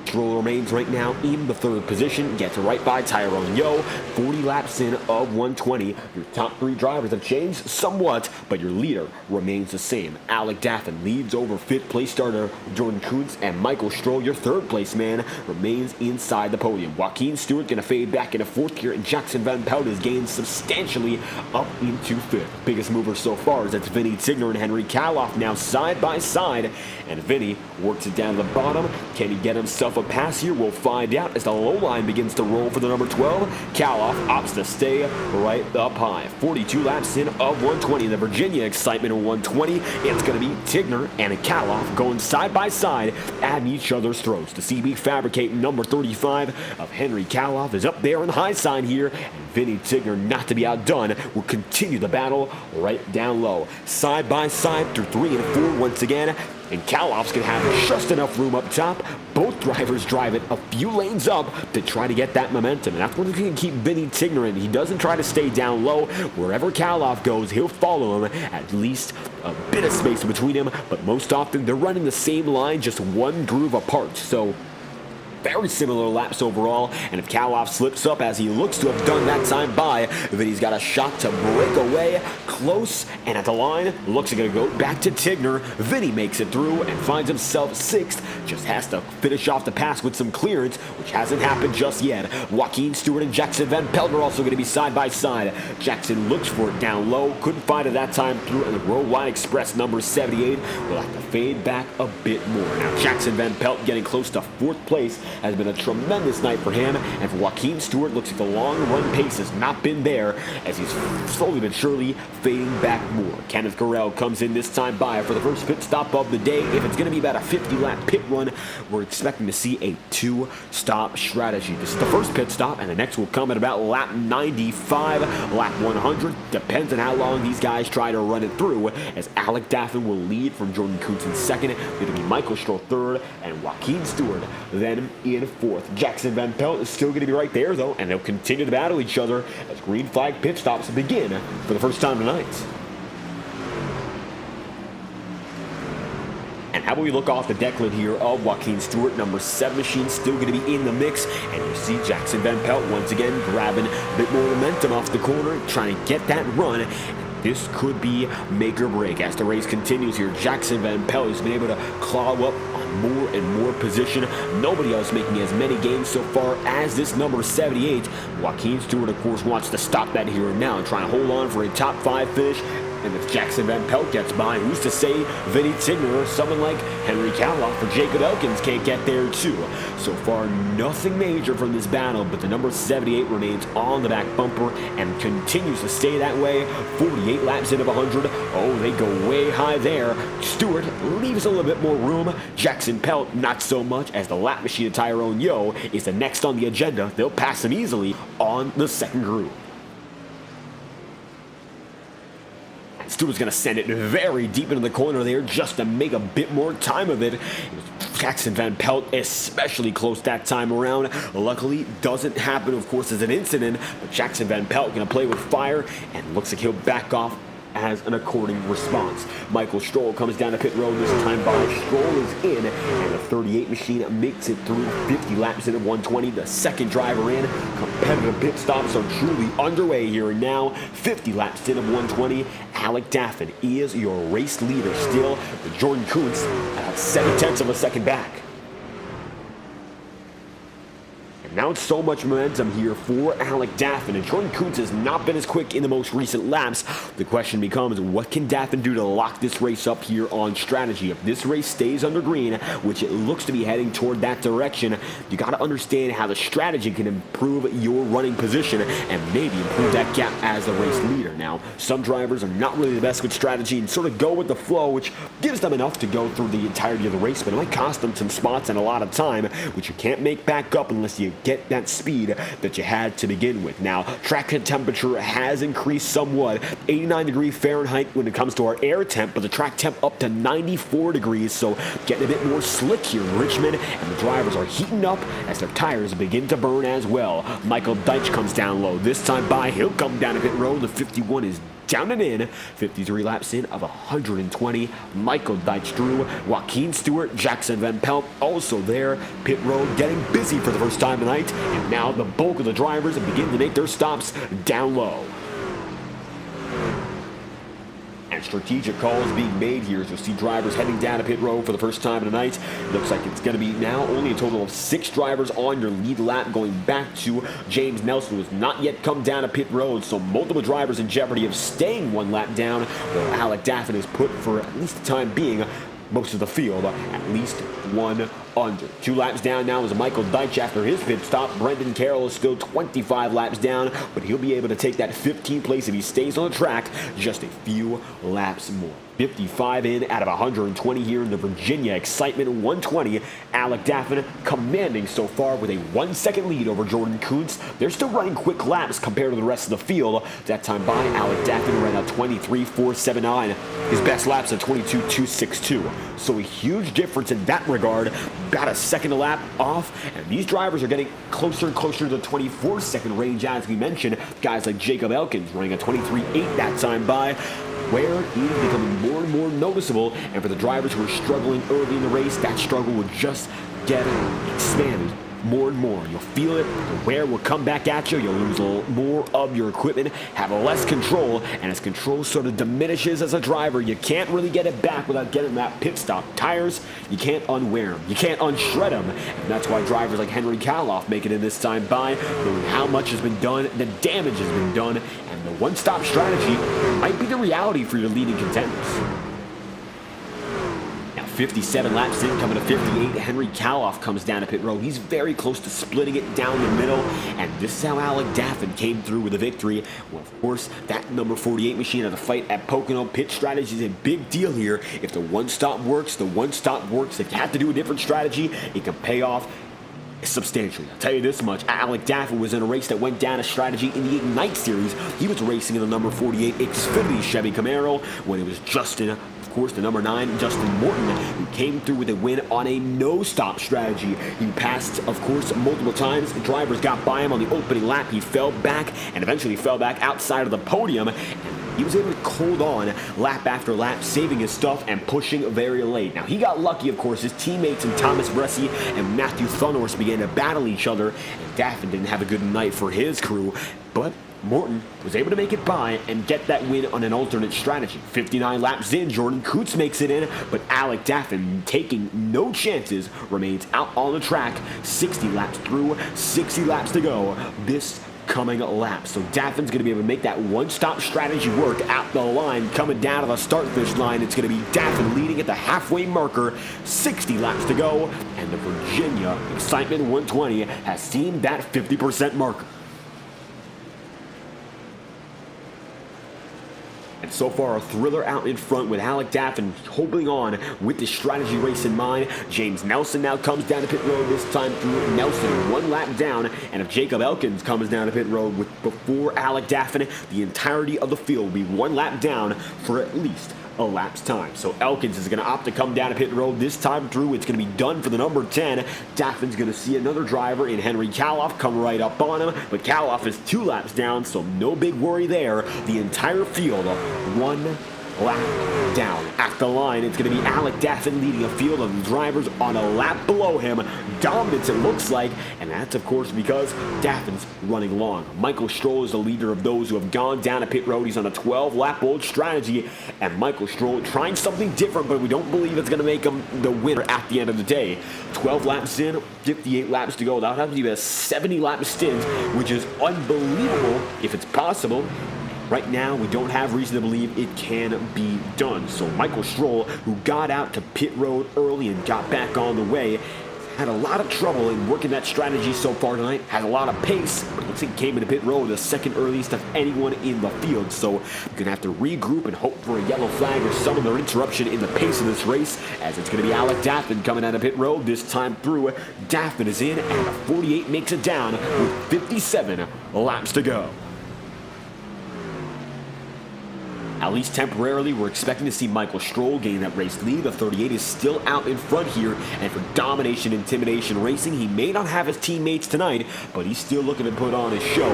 A: Stroll remains right now in the 3rd position, gets right by Tyrone Yo, 40 laps in of 120. Your top 3 drivers have changed somewhat, but your leader remains the same. Alec Daffin leads over 5th place starter Jordan Kuntz, and Michael Stroll, your 3rd place man, remains inside the podium. Joaquin Stewart going to fade back into 4th gear, and Jackson Van Pelt is gained substantially up into 5th. Biggest mover so far is that's Vinny Tigner and Henry Kaloff now side by side, and Vinny works it down to the bottom. Can he get himself a pass here? We'll find out as the low line begins to roll for the number 12. Kaloff opts to stay right up high. 42 laps in of 120. The Virginia excitement of 120. It's going to be Tigner and Kaloff going side by side at each other's throats. The CB Fabricate number 35 of Henry Kaloff is up there on the high side here, and Vinny Tigner, not to be outdone, will continue the battle right down low. Side by side through 3 and 4 once again. And Kaloff's going to have just enough room up top. Both drivers drive it a few lanes up to try to get that momentum. And that's what's going to keep Vinny Tigner in. He doesn't try to stay down low. Wherever Kaloff goes, he'll follow him. At least a bit of space between him. But most often, they're running the same line, just one groove apart. So very similar laps overall, and if Kaloff slips up as he looks to have done that time by, then he's got a shot to break away, close, and at the line, looks like it's going to go back to Tigner. Vinny makes it through and finds himself 6th. Just has to finish off the pass with some clearance, which hasn't happened just yet. Joaquin Stewart and Jackson Van Pelt are also going to be side by side. Jackson looks for it down low, couldn't find it that time through, and the Worldwide Express number 78 will have to fade back a bit more. Now, Jackson Van Pelt getting close to 4th place has been a tremendous night for him, and for Joaquin Stewart, looks like the long run pace has not been there, as he's slowly but surely fading back more. Kenneth Corral comes in this time by for the first pit stop of the day. If it's going to be about a 50-lap pit run, we're expecting to see a 2-stop strategy. This is the first pit stop, and the next will come at about lap 95, lap 100. Depends on how long these guys try to run it through, as Alec Daffin will lead from Jordan Kuntz in 2nd. It'll be Michael Stroll 3rd, and Joaquin Stewart then in 4th. Jackson Van Pelt is still going to be right there, though, and they'll continue to battle each other as green flag pit stops begin for the first time tonight. And how about we look off the deck lid here of Joaquin Stewart, number 7 machine still going to be in the mix, and you see Jackson Van Pelt once again grabbing a bit more momentum off the corner, trying to get that run. This could be make or break as the race continues here. Jackson Van Pelt has been able to claw up on more and more position. Nobody else making as many gains so far as this number 78. Joaquin Stewart, of course, wants to stop that here and now and try and hold on for a top 5 finish. And if Jackson Van Pelt gets by, who's to say Vinny Tigner or someone like Henry Cadillac or Jacob Elkins can't get there too? So far, nothing major from this battle, but the number 78 remains on the back bumper and continues to stay that way. 48 laps in of 100. Oh, they go way high there. Stewart leaves a little bit more room. Jackson Pelt, not so much, as the lap machine of Tyrone Yo is the next on the agenda. They'll pass him easily on the second group. Stewart's going to send it very deep into the corner there just to make a bit more time of it. Jackson Van Pelt especially close that time around. Luckily, doesn't happen, of course, as an incident, but Jackson Van Pelt going to play with fire, and looks like he'll back off as an according response. Michael Stroll comes down to pit road this time by. Stroll is in, and the 38 machine makes it through 50 laps in at 120. The second driver in. Competitive pit stops are truly underway here and now. 50 laps in of 120. Alec Daffin is your race leader still, with Jordan Kuntz at 7/10 of a second back. Now it's so much momentum here for Alec Daffin, and Jordan Kuntz has not been as quick in the most recent laps. The question becomes, what can Daffin do to lock this race up here on strategy? If this race stays under green, which it looks to be heading toward that direction, you got to understand how the strategy can improve your running position and maybe improve that gap as the race leader. Now, some drivers are not really the best with strategy and sort of go with the flow, which gives them enough to go through the entirety of the race, but it might cost them some spots and a lot of time, which you can't make back up unless you get that speed that you had to begin with. Now, track temperature has increased somewhat, 89 degrees Fahrenheit when it comes to our air temp, but the track temp up to 94 degrees, so getting a bit more slick here in Richmond, and the drivers are heating up as their tires begin to burn as well. Michael Deitch comes down low. This time by, he'll come down a pit road. The 51 is down and in. 53 laps in of 120. Michael Deitch through. Joaquin Stewart, Jackson Van Pelt also there. Pit road getting busy for the first time tonight. And now the bulk of the drivers begin to make their stops down low. And strategic calls being made here as you'll see drivers heading down to pit road for the first time tonight. Looks like it's going to be now only a total of 6 drivers on your lead lap, going back to James Nelson, who has not yet come down to pit road, so multiple drivers in jeopardy of staying 1 lap down, while Alec Daffin is put, for at least the time being, most of the field at least 1 under. 2 laps down now is Michael Deitch after his pit stop. Brendan Carroll is still 25 laps down, but he'll be able to take that 15th place if he stays on the track just a few laps more. 55 in out of 120 here in the Virginia Excitement 120. Alec Daffin commanding so far with a 1-second lead over Jordan Kuntz. They're still running quick laps compared to the rest of the field. That time by, Alec Daffin ran a 23.479. His best laps at 22.262. So a huge difference in that regard. About a second a lap off, and these drivers are getting closer and closer to the 24-second range, as we mentioned. Guys like Jacob Elkins running a 23.8 that time by, where he is becoming more and more noticeable, and for the drivers who are struggling early in the race, that struggle will just get expanded more and more. You'll feel it, the wear will come back at you, you'll lose a little more of your equipment, have less control, and as control sort of diminishes as a driver, you can't really get it back without getting that pit stop. Tires, you can't unwear them, you can't unshred them, and that's why drivers like Henry Kaloff make it in this time by knowing how much has been done, the damage has been done, and the one-stop strategy might be the reality for your leading contenders. 57 laps in, coming to 58, Henry Kaloff comes down to pit road. He's very close to splitting it down the middle, and this is how Alec Daffin came through with a victory. Well, of course, that number 48 machine had a fight at Pocono. Pit strategy is a big deal here. If the one-stop works, the one-stop works. If you have to do a different strategy, it can pay off substantially. I'll tell you this much, Alec Daffin was in a race that went down a strategy in the Ignite Series. He was racing in the number 48 Xfinity Chevy Camaro when it was Justin, of course, the number 9, Justin Morton, who came through with a win on a no-stop strategy. He passed, of course, multiple times. Drivers got by him on the opening lap. He fell back and eventually fell back outside of the podium. He was able to hold on lap after lap, saving his stuff and pushing very late. Now, he got lucky, of course. His teammates and Thomas Bresci and Matthew Thunhorse began to battle each other, and Daffin didn't have a good night for his crew, but Morton was able to make it by and get that win on an alternate strategy. 59 laps in, Jordan Coots makes it in, but Alec Daffin, taking no chances, remains out on the track. 60 laps through, 60 laps to go this coming lap. So Daffin's going to be able to make that one-stop strategy work at the line. Coming down to the start-finish line, it's going to be Daffin leading at the halfway marker. 60 laps to go, and the Virginia Excitement 120 has seen that 50% marker. And so far, a thriller out in front with Alec Daffin holding on with the strategy race in mind. James Nelson now comes down to pit road, this time through Nelson, 1 lap down. And if Jacob Elkins comes down to pit road before Alec Daffin, the entirety of the field will be 1 lap down for at least a lap's time. So Elkins is going to opt to come down to pit road this time through. It's going to be done for the number 10. Daffin's going to see another driver in Henry Kaloff come right up on him, but Kaloff is 2 laps down, so no big worry there. The entire field, 1 lap down. At the line, it's going to be Alec Daffin leading a field of drivers on a lap below him. Dominance, it looks like, and that's, of course, because Daffin's running long. Michael Stroll is the leader of those who have gone down to pit road. He's on a 12-lap old strategy, and Michael Stroll trying something different, but we don't believe it's going to make him the winner at the end of the day. 12 laps in, 58 laps to go. That would have to be a 70-lap stint, which is unbelievable if it's possible. Right now, we don't have reason to believe it can be done. So Michael Stroll, who got out to pit road early and got back on the way, had a lot of trouble in working that strategy so far tonight. Had a lot of pace, but looks like he came into pit road the second earliest of anyone in the field. So you're going to have to regroup and hope for a yellow flag or some other interruption in the pace of this race, as it's going to be Alec Daffin coming out of pit road this time through. Daffin is in, and the 48 makes it down with 57 laps to go. At least temporarily, we're expecting to see Michael Stroll gain that race lead. The 38 is still out in front here, and for domination, intimidation racing, he may not have his teammates tonight, but he's still looking to put on a show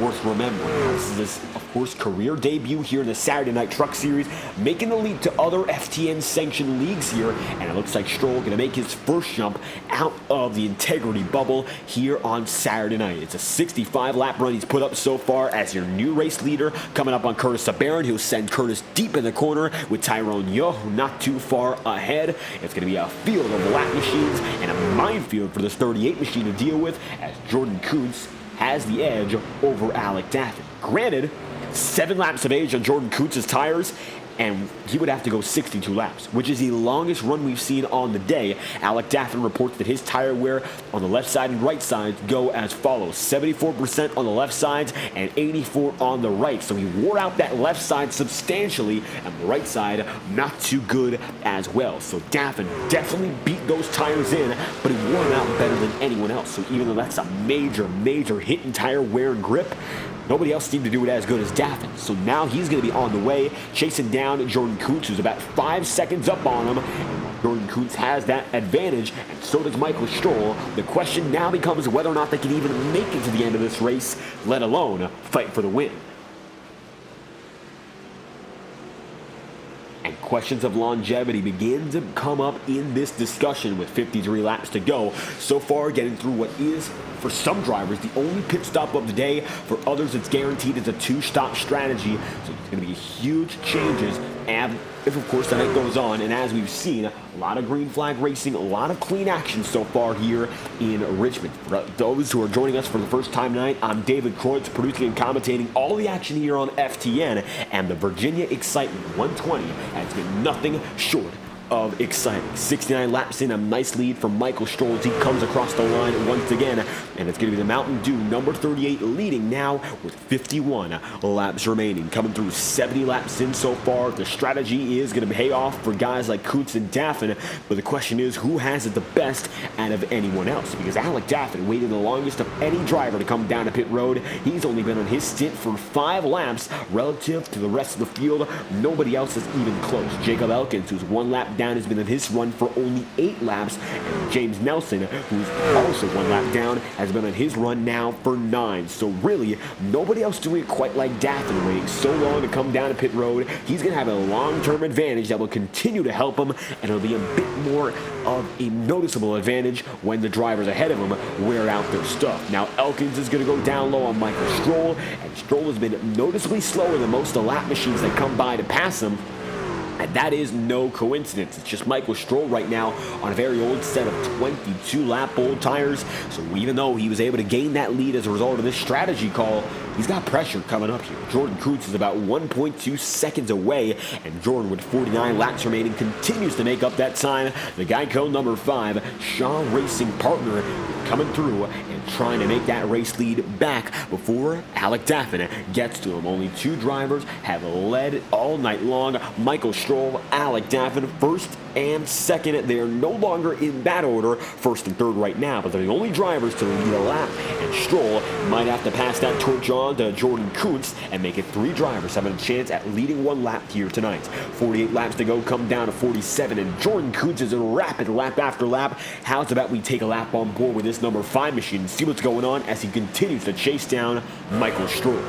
A: worth remembering. This is his, of course, career debut here in the Saturday Night Truck Series, making the leap to other FTN-sanctioned leagues here, and it looks like Stroll going to make his first jump out of the integrity bubble here on Saturday night. It's a 65-lap run he's put up so far as your new race leader, coming up on Curtis Sabarin, who'll send Curtis deep in the corner with Tyrone Yo not too far ahead. It's going to be a field of lap machines and a minefield for this 38 machine to deal with, as Jordan Coots has the edge over Alec Daffin. Granted, 7 laps of age on Jordan Coots' tires, and he would have to go 62 laps, which is the longest run we've seen on the day. Alec Daffin reports that his tire wear on the left side and right sides go as follows: 74% on the left sides and 84% on the right. So he wore out that left side substantially, and the right side not too good as well. So Daffin definitely beat those tires in, but he wore them out better than anyone else. So even though that's a major hit in tire wear and grip, nobody else seemed to do it as good as Daffin. So now he's going to be on the way, chasing down Jordan Coots, who's about 5 seconds up on him. Jordan Coots has that advantage, and so does Michael Stroll. The question now becomes whether or not they can even make it to the end of this race, let alone fight for the win. And questions of longevity begin to come up in this discussion with 53 laps to go. So far, getting through what is, for some drivers, the only pit stop of the day. For others, it's guaranteed it's a two-stop strategy. So it's going to be huge changes, and if, of course, the night goes on. And as we've seen, a lot of green flag racing, a lot of clean action so far here in Richmond. For those who are joining us for the first time tonight, I'm David Kreutz, producing and commentating all the action here on FTN, and the Virginia Excitement 120 has been nothing short of exciting. 69 laps in, a nice lead for Michael Stroll as he comes across the line once again, and it's going to be the Mountain Dew number 38 leading now with 51 laps remaining. Coming through 70 laps in so far. The strategy is going to pay off for guys like Kuntz and Daffin, but the question is who has it the best out of anyone else, because Alec Daffin waited the longest of any driver to come down to pit road. He's only been on his stint for 5 laps relative to the rest of the field. Nobody else is even close. Jacob Elkins, who's 1 lap down, has been in his run for only 8 laps, and James Nelson, who's also 1 lap down, has been on his run now for 9. So really, nobody else doing it quite like Daffin, waiting so long to come down to pit road. He's going to have a long-term advantage that will continue to help him, and it'll be a bit more of a noticeable advantage when the drivers ahead of him wear out their stuff. Now, Elkins is going to go down low on Michael Stroll, and Stroll has been noticeably slower than most of the lap machines that come by to pass him. And that is no coincidence. It's just Michael Stroll right now on a very old set of 22-lap old tires. So even though he was able to gain that lead as a result of this strategy call, he's got pressure coming up here. Jordan Kuntz is about 1.2 seconds away, and Jordan, with 49 laps remaining, continues to make up that time. The Geico number 5, Shaw Racing partner, coming through and trying to make that race lead back before Alec Daffin gets to him. Only 2 drivers have led all night long. Michael Stroll, Alec Daffin, first and second. They are no longer in that order, first and third right now, but they're the only drivers to lead a lap, and Stroll might have to pass that torch on to Jordan Kuntz and make it 3 drivers having a chance at leading 1 lap here tonight. 48 laps to go, come down to 47, and Jordan Kuntz is in rapid lap after lap. How's about we take a lap on board with this number 5 machine and see what's going on as he continues to chase down Michael Stroll.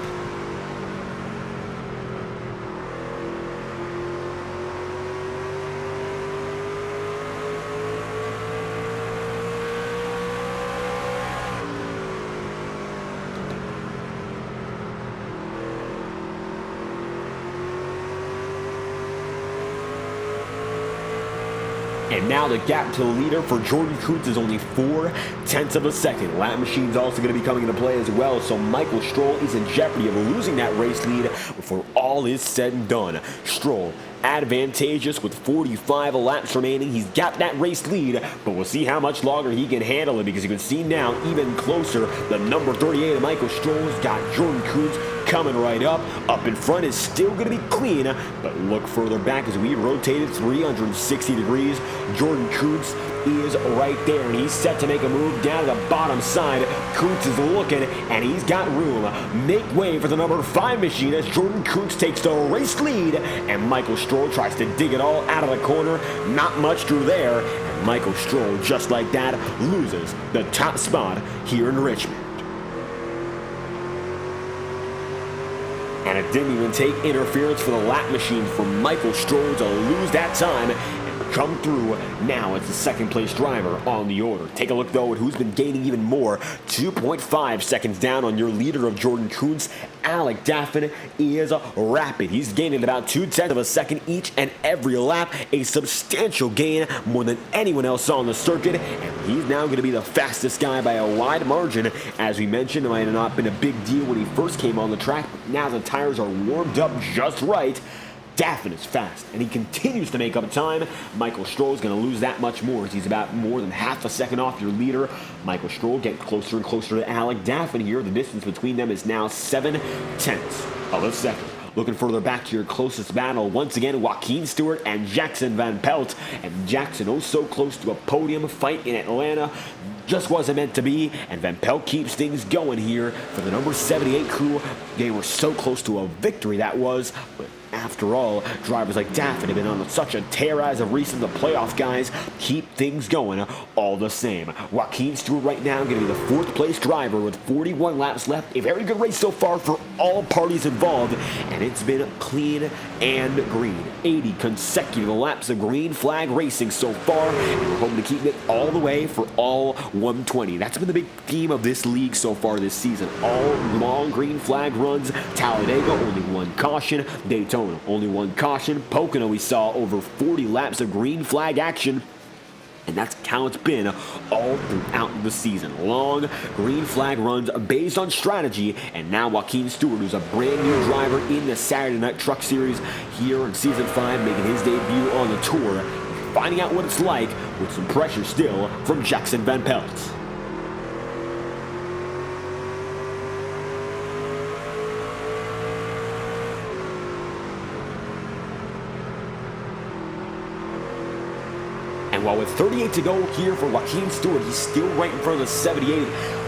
A: And now the gap to the leader for Jordan Kuntz is only 0.4 of a second. Lap machine's also going to be coming into play as well, so Michael Stroll is in jeopardy of losing that race lead before all is said and done. Stroll advantageous with 45 laps remaining. He's got that race lead, but we'll see how much longer he can handle it, because you can see now even closer, the number 38 of Michael Stroll's got Jordan Kuntz coming right up. Up in front is still going to be clean, but look further back as we rotated 360 degrees. Jordan Kuntz is right there, and he's set to make a move down to the bottom side. Kuntz is looking, and he's got room. Make way for the number 5 machine as Jordan Kuntz takes the race lead, and Michael Stroll tries to dig it all out of the corner. Not much through there, and Michael Stroll, just like that, loses the top spot here in Richmond. And it didn't even take interference for the lap machine for Michael Stroll to lose that time and come through. Now it's the second place driver on the order. Take a look though at who's been gaining even more. 2.5 seconds down on your leader of Jordan Kuntz. Alec Daffin is rapid. He's gaining about 0.2 of a second each and every lap, a substantial gain, more than anyone else on the circuit, and he's now going to be the fastest guy by a wide margin. As we mentioned, it might have not been a big deal when he first came on the track, but now the tires are warmed up just right. Daffin is fast, and he continues to make up time. Michael Stroll is going to lose that much more, as he's about more than half a second off your leader. Michael Stroll getting closer and closer to Alec Daffin here. The distance between them is now 0.7 of a second. Looking further back to your closest battle, once again, Joaquin Stewart and Jackson Van Pelt. And Jackson, oh so close to a podium fight in Atlanta. Just wasn't meant to be, and Van Pelt keeps things going here for the number 78 crew. They were so close to a victory, that was, but after all, drivers like Daffin have been on such a tear as of recent. The playoff guys keep things going all the same. Joaquin Stewart right now going to be the 4th place driver with 41 laps left. A very good race so far for all parties involved, and it's been clean and green. 80 consecutive laps of green flag racing so far, and we're hoping to keep it all the way for all 120. That's been the big theme of this league so far this season. All long green flag runs. Talladega, only one caution. Daytona, only one caution. Pocono, we saw over 40 laps of green flag action. And that's how it's been all throughout the season. Long green flag runs based on strategy. And now Joaquin Stewart, who's a brand new driver in the Saturday Night Truck Series here in Season 5, making his debut on the tour, finding out what it's like with some pressure still from Jackson Van Pelt. And while with 38 to go here for Joaquin Stewart, he's still right in front of the 78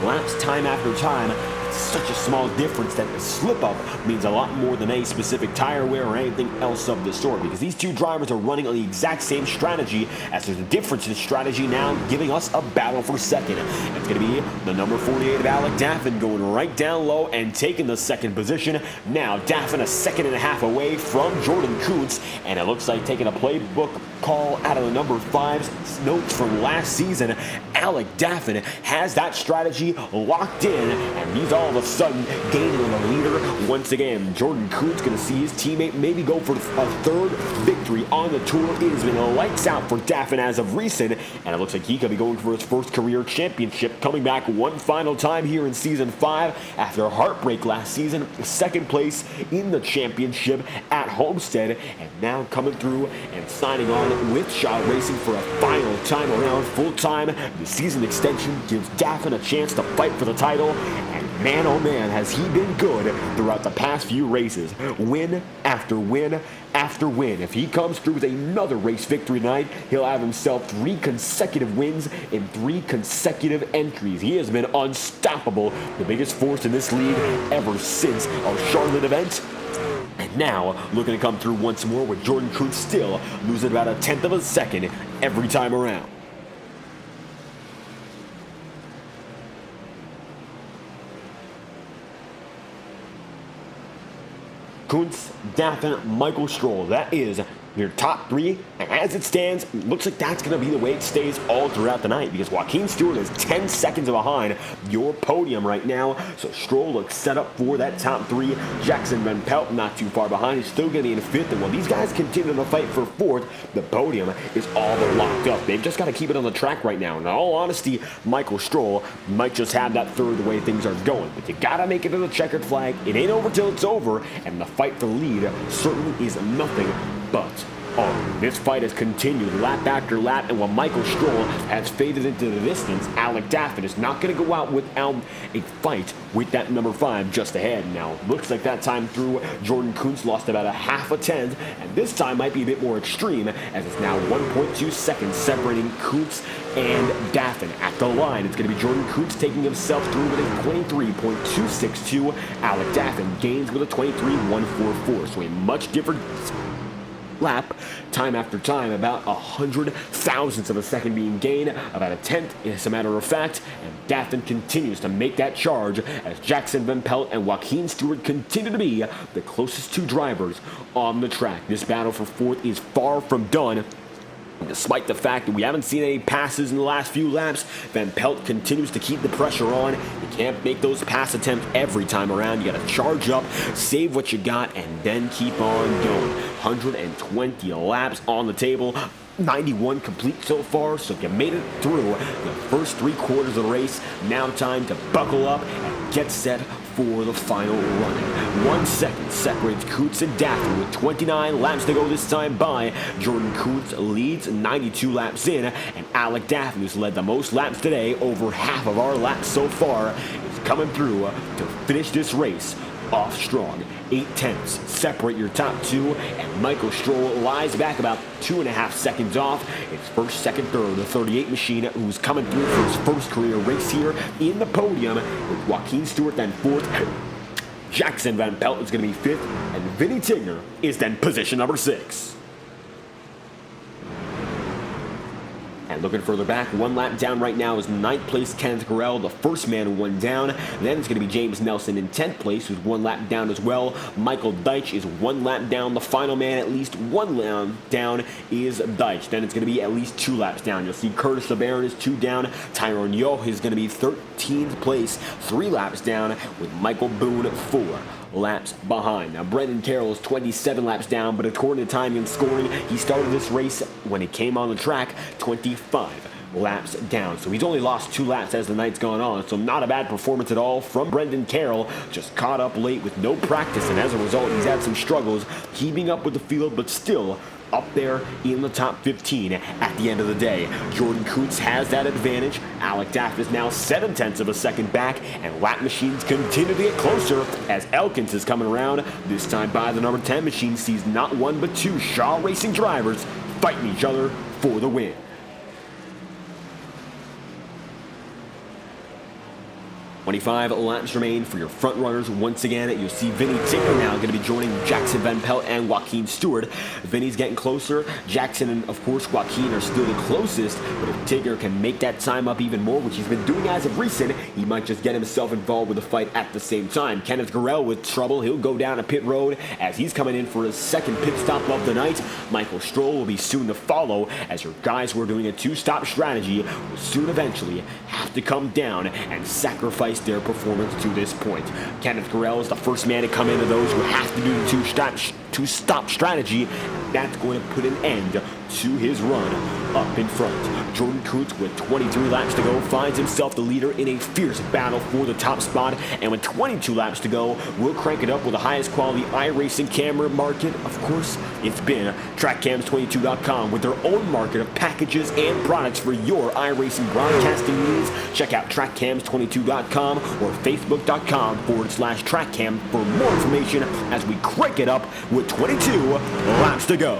A: laps time after time. It's such a small difference that the slip-up means a lot more than any specific tire wear or anything else of the sort, because these two drivers are running on the exact same strategy, as there's a difference in strategy now giving us a battle for second. And it's going to be the number 48 of Alec Daffin going right down low and taking the second position. Now Daffin a second and a half away from Jordan Kuntz, and it looks like taking a playbook call out of the number 5's notes from last season. Alec Daffin has that strategy locked in, and he's all of a sudden gaining on the leader once again. Jordan Kuntz going to see his teammate maybe go for a third victory on the tour. It has been lights out for Daffin as of recent, and it looks like he could be going for his first career championship, coming back one final time here in Season 5 after a heartbreak last season. Second place in the championship at Homestead, and now coming through and signing on with Shaw Racing for a final time around full-time. The season extension gives Daffin a chance to fight for the title, and man oh man has he been good throughout the past few races. Win after win after win. If he comes through with another race victory tonight, he'll have himself 3 consecutive wins in 3 consecutive entries. He has been unstoppable, the biggest force in this league ever since our Charlotte event. And now, looking to come through once more with Jordan Kuntz still losing about 1/10 of a second every time around. Kuntz, Daffin, Michael Stroll. That is your top 3, and as it stands, looks like that's going to be the way it stays all throughout the night, because Joaquin Stewart is 10 seconds behind your podium right now, so Stroll looks set up for that top 3. Jackson Van Pelt not too far behind. He's still going to be in 5th, and while these guys continue to fight for 4th, the podium is all but locked up. They've just got to keep it on the track right now. In all honesty, Michael Stroll might just have that 3rd the way things are going, but you got to make it to the checkered flag. It ain't over till it's over, and the fight for the lead certainly is nothing but on. This fight has continued lap after lap, and while Michael Stroll has faded into the distance, Alec Daffin is not going to go out without a fight with that number 5 just ahead. Now, looks like that time through, Jordan Kuntz lost about 1/2 tenth, and this time might be a bit more extreme, as it's now 1.2 seconds separating Kuntz and Daffin. At the line, it's going to be Jordan Kuntz taking himself through with a 23.262. Alec Daffin gains with a 23.144, so a much different lap time after time, about 100 thousandths of a second being gained, about 1/10 as a matter of fact, and Daffin continues to make that charge as Jackson Van Pelt and Joaquin Stewart continue to be the closest 2 drivers on the track. This battle for 4th is far from done. Despite the fact that we haven't seen any passes in the last few laps, Van Pelt continues to keep the pressure on. You can't make those pass attempts every time around. You got to charge up, save what you got, and then keep on going. 120 laps on the table. 91 complete so far, so if you made it through the first 3 quarters of the race, now time to buckle up and get set for the final run. 1 second separates Kuntz and Daffin with 29 laps to go this time by. Jordan Kuntz leads 92 laps in, and Alec Daffin, who's led the most laps today, over half of our laps so far, is coming through to finish this race off strong. 8/10 separate your top 2, and Michael Stroll lies back about 2.5 seconds off. It's first, second, third, the 38 machine, who's coming through for his first career race here in the podium, with Joaquin Stewart then 4th. Jackson Van Pelt is going to be 5th, and Vinny Tigner is then position number 6. And looking further back, one lap down right now is 9th place Kenneth Garrell, the first man one down. Then it's going to be James Nelson in 10th place, who's one lap down as well. Michael Deitch is one lap down. The final man, at least one lap down, is Deitch. Then it's going to be at least 2 laps down. You'll see Curtis LeBaron is 2 down. Tyrone Yo is going to be 13th place, 3 laps down, with Michael Boone 4 laps behind. Now, Brendan Carroll is 27 laps down, but according to timing and scoring, he started this race when he came on the track 25 laps down. So he's only lost 2 laps as the night's gone on, so not a bad performance at all from Brendan Carroll. Just caught up late with no practice, and as a result, he's had some struggles keeping up with the field, but still up there in the top 15 at the end of the day. Jordan Coots has that advantage. Alec Daff is now 7/10 of a second back, and lap machines continue to get closer as Elkins is coming around. This time by the number 10 machine sees not one but 2 Shaw Racing drivers fighting each other for the win. 25 laps remain for your front runners. Once again, you'll see Vinny Tinker now going to be joining Jackson Van Pelt and Joaquin Stewart. Vinny's getting closer. Jackson and, of course, Joaquin are still the closest, but if Tinker can make that time up even more, which he's been doing as of recent, he might just get himself involved with the fight at the same time. Kenneth Garrell with trouble. He'll go down a pit road as he's coming in for his second pit stop of the night. Michael Stroll will be soon to follow, as your guys who are doing a 2-stop strategy will soon eventually have to come down and sacrifice their performance to this point. Kenneth Garrell is the first man to come into those who have to do the two-stop strategy. That's going to put an end to his run up in front. Jordan Coots, with 23 laps to go, finds himself the leader in a fierce battle for the top spot, and with 22 laps to go, we'll crank it up with the highest quality iRacing camera market. Of course, it's been TrackCams22.com with their own market of packages and products for your iRacing broadcasting needs. Check out TrackCams22.com or Facebook.com/TrackCam for more information as we crank it up with 22 laps to go.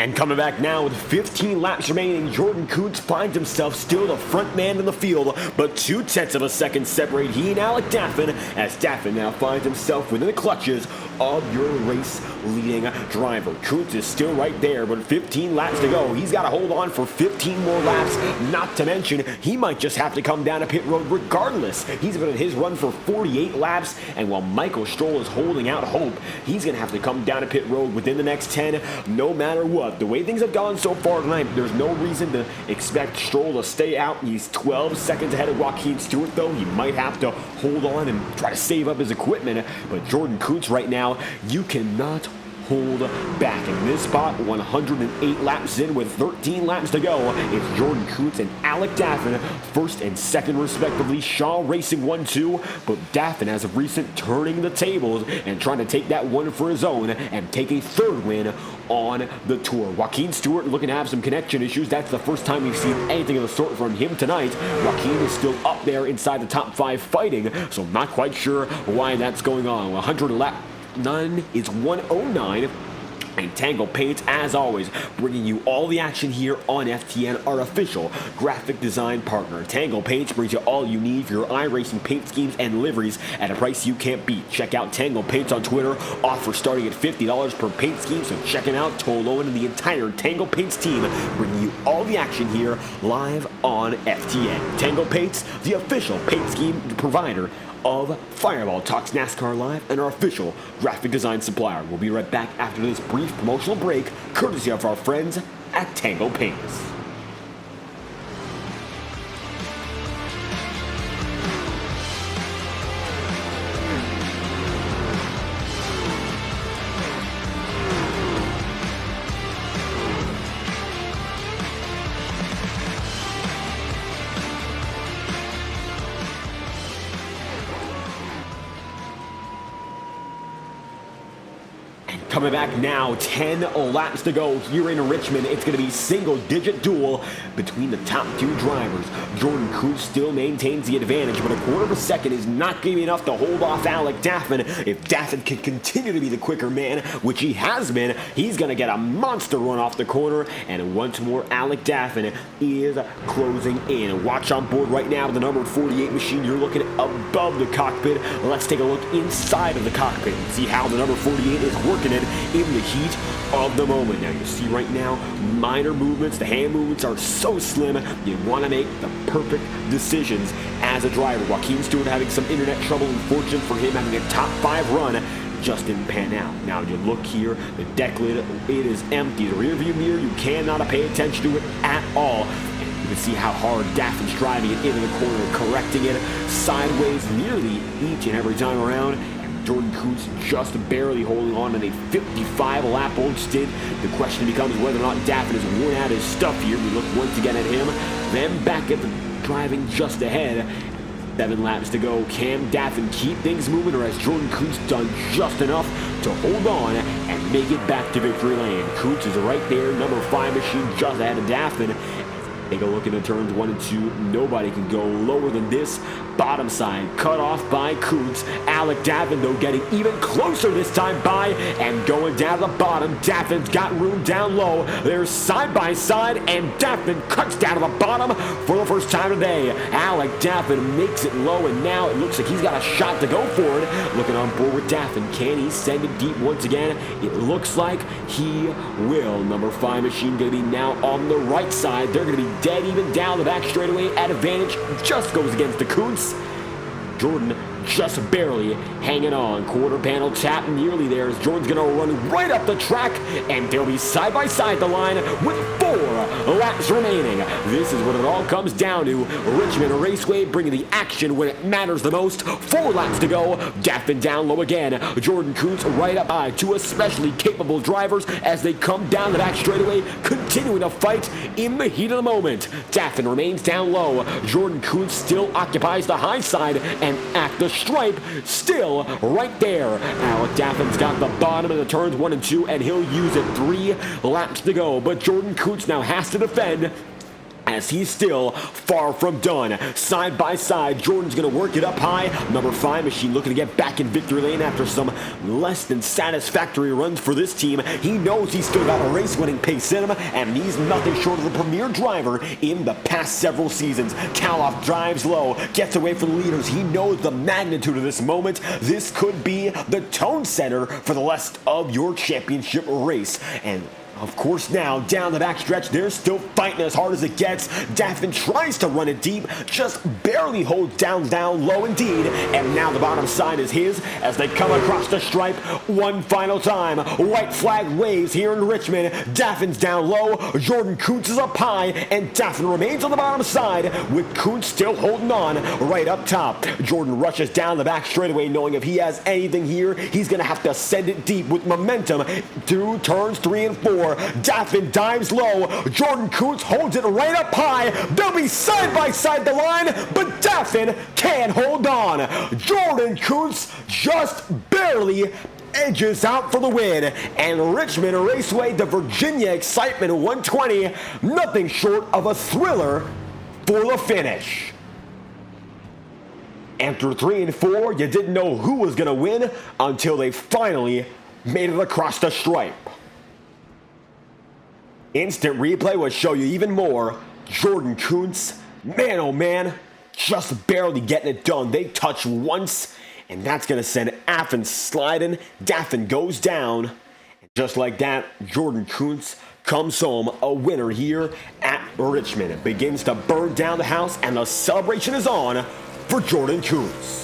A: And coming back now with 15 laps remaining, Jordan Kuntz finds himself still the front man in the field, but 0.2 of a second separate he and Alec Daffin, as Daffin now finds himself within the clutches of your race leading driver. Kuntz is still right there, but 15 laps to go. He's got to hold on for 15 more laps, not to mention he might just have to come down to pit road regardless. He's been in his run for 48 laps, and while Michael Stroll is holding out hope, he's going to have to come down to pit road within the next 10 no matter what. The way things have gone so far tonight, there's no reason to expect Stroll to stay out. He's 12 seconds ahead of Joaquin Stewart, though. He might have to hold on and try to save up his equipment, but Jordan Kuntz right now, you cannot hold back. In this spot, 108 laps in with 13 laps to go, it's Jordan Kuntz and Alec Daffin, first and second respectively. Shaw Racing 1-2, but Daffin as of recent turning the tables and trying to take that one for his own and take a third win on the tour. Joaquin Stewart looking to have some connection issues. That's the first time we've seen anything of the sort from him tonight. Joaquin is still up there inside the top 5 fighting, so I'm not quite sure why that's going on. 100 lap 9 is 109. And Tangle Paints, as always, bringing you all the action here on FTN, our official graphic design partner. Tangle Paints brings you all you need for your iRacing paint schemes and liveries at a price you can't beat. Check out Tangle Paints on Twitter, offer starting at $50 per paint scheme, so check it out. Tolo and the entire Tangle Paints team bringing you all the action here live on FTN. Tangle Paints, the official paint scheme provider of Fireball Talks NASCAR Live and our official graphic design supplier. We'll be right back after this brief promotional break, courtesy of our friends at Tango Paints. Coming back now, 10 laps to go here in Richmond. It's going to be single-digit duel between the top 2 drivers. Jordan Kuntz still maintains the advantage, but a quarter of a second is not going to be enough to hold off Alec Daffin. If Daffin can continue to be the quicker man, which he has been, he's going to get a monster run off the corner. And once more, Alec Daffin is closing in. Watch on board right now, the number 48 machine. You're looking above the cockpit. Let's take a look inside of the cockpit and see how the number 48 is working it in the heat of the moment. Now you see right now, minor movements, the hand movements are so slim, you want to make the perfect decisions as a driver. Joaquin Stewart having some internet trouble, unfortunate for him, having a top 5 run just didn't pan out. Now you look here, the deck lid, it is empty. The rear view mirror, you cannot pay attention to it at all. And you can see how hard Daffin's driving it into the corner, correcting it sideways nearly each and every time around. Jordan Kuntz just barely holding on in a 55-lap-old stint. The question becomes whether or not Daffin has worn out his stuff here. We look once again at him, then back at the driving just ahead. 7 laps to go. Can Daffin keep things moving, or has Jordan Kuntz done just enough to hold on and make it back to victory lane? Kuntz is right there, number 5 machine just ahead of Daffin. Take a look into turns 1 and 2. Nobody can go lower than this. Bottom side cut off by Kuntz. Alec Daffin, though, getting even closer this time by and going down the bottom. Daffin's got room down low. They're side by side, and Daffin cuts down to the bottom for the first time today. Alec Daffin makes it low, and now it looks like he's got a shot to go for it. Looking on board with Daffin. Can he send it deep once again? It looks like he will. Number 5 machine going to be now on the right side. They're going to be dead even down the back straightaway at advantage. Just goes against the Kuntz. Jordan just barely hanging on. Quarter panel tap nearly there as Jordan's going to run right up the track, and they'll be side by side the line with 4 laps remaining. This is what it all comes down to. Richmond Raceway bringing the action when it matters the most. 4 laps to go. Daffin down low again. Jordan Kuntz right up high. 2 especially capable drivers as they come down the back straightaway, continuing to fight in the heat of the moment. Daffin remains down low. Jordan Kuntz still occupies the high side, and at the stripe, still right there. Alec Daffin's got the bottom of the turns 1 and 2, and he'll use it. 3 laps to go, but Jordan Kuntz now has to defend as he's still far from done. Side by side, Jordan's going to work it up high. Number 5 Machine looking to get back in victory lane after some less than satisfactory runs for this team. He knows he's still got a race-winning pace in him, and he's nothing short of the premier driver in the past several seasons. Kaloff drives low, gets away from the leaders. He knows the magnitude of this moment. This could be the tone setter for the rest of your championship race. And of course, now, down the backstretch, they're still fighting as hard as it gets. Daffin tries to run it deep, just barely holds down low indeed. And now the bottom side is his as they come across the stripe one final time. White flag waves here in Richmond. Daffin's down low, Jordan Kuntz is up high, and Daffin remains on the bottom side with Kuntz still holding on right up top. Jordan rushes down the back straightaway, knowing if he has anything here, he's going to have to send it deep with momentum through turns 3 and 4. Daffin dives low. Jordan Kuntz holds it right up high. They'll be side by side the line, but Daffin can't hold on. Jordan Kuntz just barely edges out for the win. And Richmond Raceway, the Virginia Excitement 120, nothing short of a thriller for the finish. After 3 and 4, you didn't know who was going to win until they finally made it across the stripe. Instant replay will show you even more. Jordan Kuntz, man oh man, just barely getting it done. They touch once, and that's going to send Daffin sliding. Daffin goes down. And just like that, Jordan Kuntz comes home a winner here at Richmond. It begins to burn down the house, and the celebration is on for Jordan Kuntz.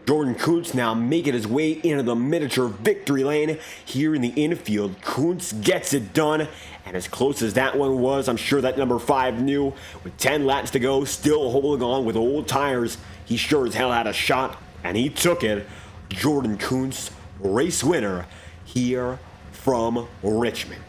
A: Jordan Kuntz now making his way into the miniature victory lane here in the infield. Kuntz gets it done, and as close as that one was, I'm sure that number 5 knew. With 10 laps to go, still holding on with old tires, he sure as hell had a shot, and he took it. Jordan Kuntz, race winner here from Richmond.